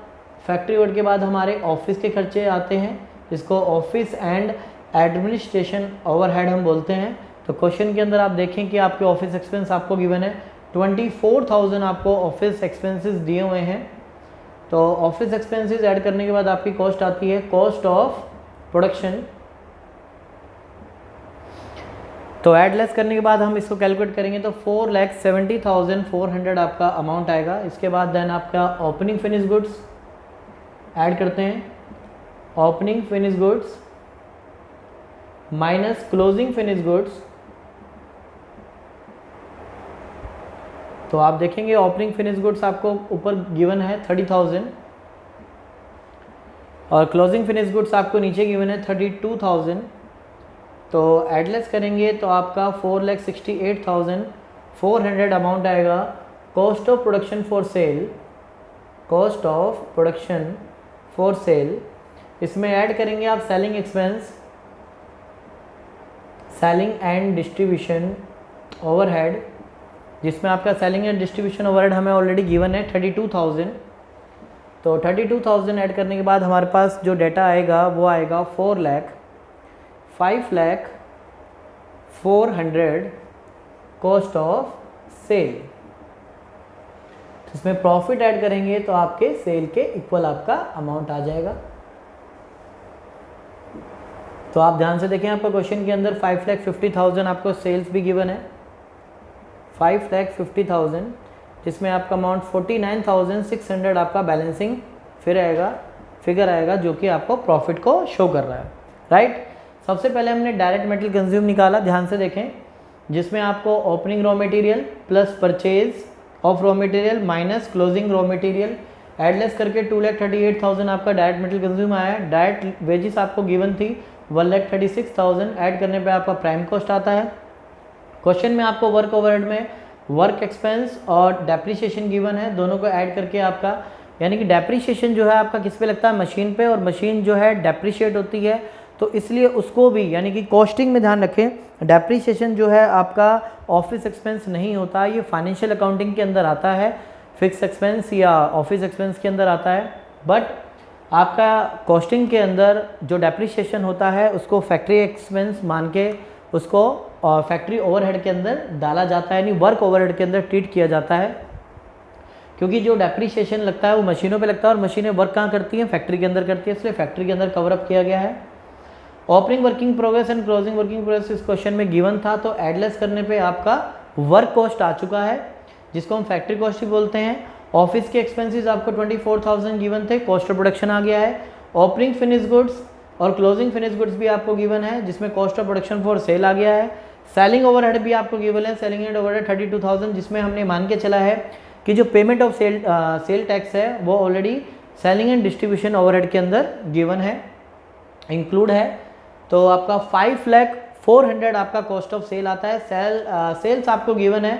फैक्ट्री वर्ड के बाद हमारे ऑफिस के खर्चे आते हैं, जिसको ऑफिस एंड एडमिनिस्ट्रेशन ओवरहेड हम बोलते हैं। तो क्वेश्चन के अंदर आप देखें कि आपके ऑफिस एक्सपेंस आपको गिवन है 24,000 आपको ऑफिस एक्सपेंसेस दिए हुए हैं। तो ऑफिस एक्सपेंसेस ऐड करने के बाद आपकी कॉस्ट आती है कॉस्ट ऑफ प्रोडक्शन। तो ऐड लेस करने के बाद हम इसको कैलकुलेट करेंगे तो 4,70,400 आपका अमाउंट आएगा। इसके बाद देन आपका ओपनिंग फिनिश गुड्स ऐड करते हैं, opening finish goods minus closing finish goods. तो आप देखेंगे ओपनिंग फिनिश गुड्स आपको ऊपर गिवन है 30,000 और क्लोजिंग फिनिश गुड्स आपको नीचे गिवन है 32,000। तो एडलेस करेंगे तो आपका 4,68,400 अमाउंट आएगा cost of production for cell, cost of production for cell. इसमें ऐड करेंगे आप selling expense, selling and distribution overhead, जिसमें आपका सेलिंग एंड डिस्ट्रीब्यूशन ओवरहेड हमें ऑलरेडी गिवन है 32,000। तो 32,000 ऐड करने के बाद हमारे पास जो डेटा आएगा वो आएगा 5,04,400 कॉस्ट ऑफ सेल। इसमें प्रॉफिट ऐड करेंगे तो आपके सेल के इक्वल आपका अमाउंट आ जाएगा। तो आप ध्यान से देखें, आपका क्वेश्चन के अंदर 5,50,000 आपको सेल्स भी गिवन है, 5,50,000, जिसमें आपका अमाउंट 49,600 आपका बैलेंसिंग फिगर आएगा जो कि आपको प्रॉफिट को शो कर रहा है, राइट। सबसे पहले हमने डायरेक्ट मटेरियल कंज्यूम निकाला, ध्यान से देखें। जिसमें आपको opening raw material plus purchase of raw material minus closing raw material add less करके 2,38,000 आपका डायरेक्ट मटेरियल कंज्यूम आया है। डायरेक्ट वेजेस आपको गिवन थी 1,36,000, ऐड करने पे आपका प्राइम कॉस्ट आता है। क्वेश्चन में आपको वर्क ओवरहेड में वर्क एक्सपेंस और डेप्रिसिएशन गिवन है, दोनों को ऐड करके आपका, यानी कि डेप्रिसिएशन जो है आपका किस पे लगता है, मशीन पे, और मशीन जो है डेप्रिशिएट होती है, तो इसलिए उसको भी यानी कि कॉस्टिंग में ध्यान रखें, डेप्रिसिएशन जो है आपका ऑफिस एक्सपेंस नहीं होता, ये फाइनेंशियल अकाउंटिंग के अंदर आता है, फिक्स एक्सपेंस या ऑफिस एक्सपेंस के अंदर आता है। बट आपका कॉस्टिंग के अंदर जो डेप्रिसिएशन होता है उसको फैक्ट्री एक्सपेंस मान के उसको फैक्ट्री ओवरहेड के अंदर डाला जाता है, यानी वर्क ओवरहेड के अंदर ट्रीट किया जाता है, क्योंकि जो डेप्रिसिएशन लगता है वो मशीनों पे लगता है और मशीनें वर्क कहाँ करती हैं, फैक्ट्री के अंदर करती है, इसलिए फैक्ट्री के अंदर कवर अप किया गया है। Opening working progress and closing working progress इस क्वेश्चन में गिवन था, तो एडलेस करने पे आपका वर्क कॉस्ट आ चुका है, जिसको हम फैक्ट्री कॉस्ट ही बोलते हैं। ऑफिस के एक्सपेंसेस आपको 24,000 गिवन थे, कॉस्ट ऑफ प्रोडक्शन आ गया है। ओपनिंग फिनिश गुड्स और क्लोजिंग फिनिश गुड्स भी आपको गिवन है, जिसमें cost of production for sale आ गया है। सेलिंग ओवरहेड भी आपको गिवन है, सेलिंग एंड ओवरहेड 32,000, जिसमें हमने मान के चला है कि जो पेमेंट ऑफ सेल टैक्स है वो already selling and distribution overhead के अंदर गिवन है, इंक्लूड है। तो आपका 5,04,000 आपका कॉस्ट ऑफ सेल आता है। सेल्स आपको गिवन है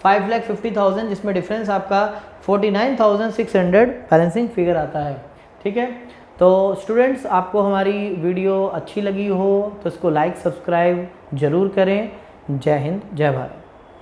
5,50,000, जिसमें डिफरेंस आपका 49,600 बैलेंसिंग फिगर आता है। ठीक है, तो स्टूडेंट्स आपको हमारी वीडियो अच्छी लगी हो तो इसको लाइक सब्सक्राइब ज़रूर करें। जय हिंद, जय भारत।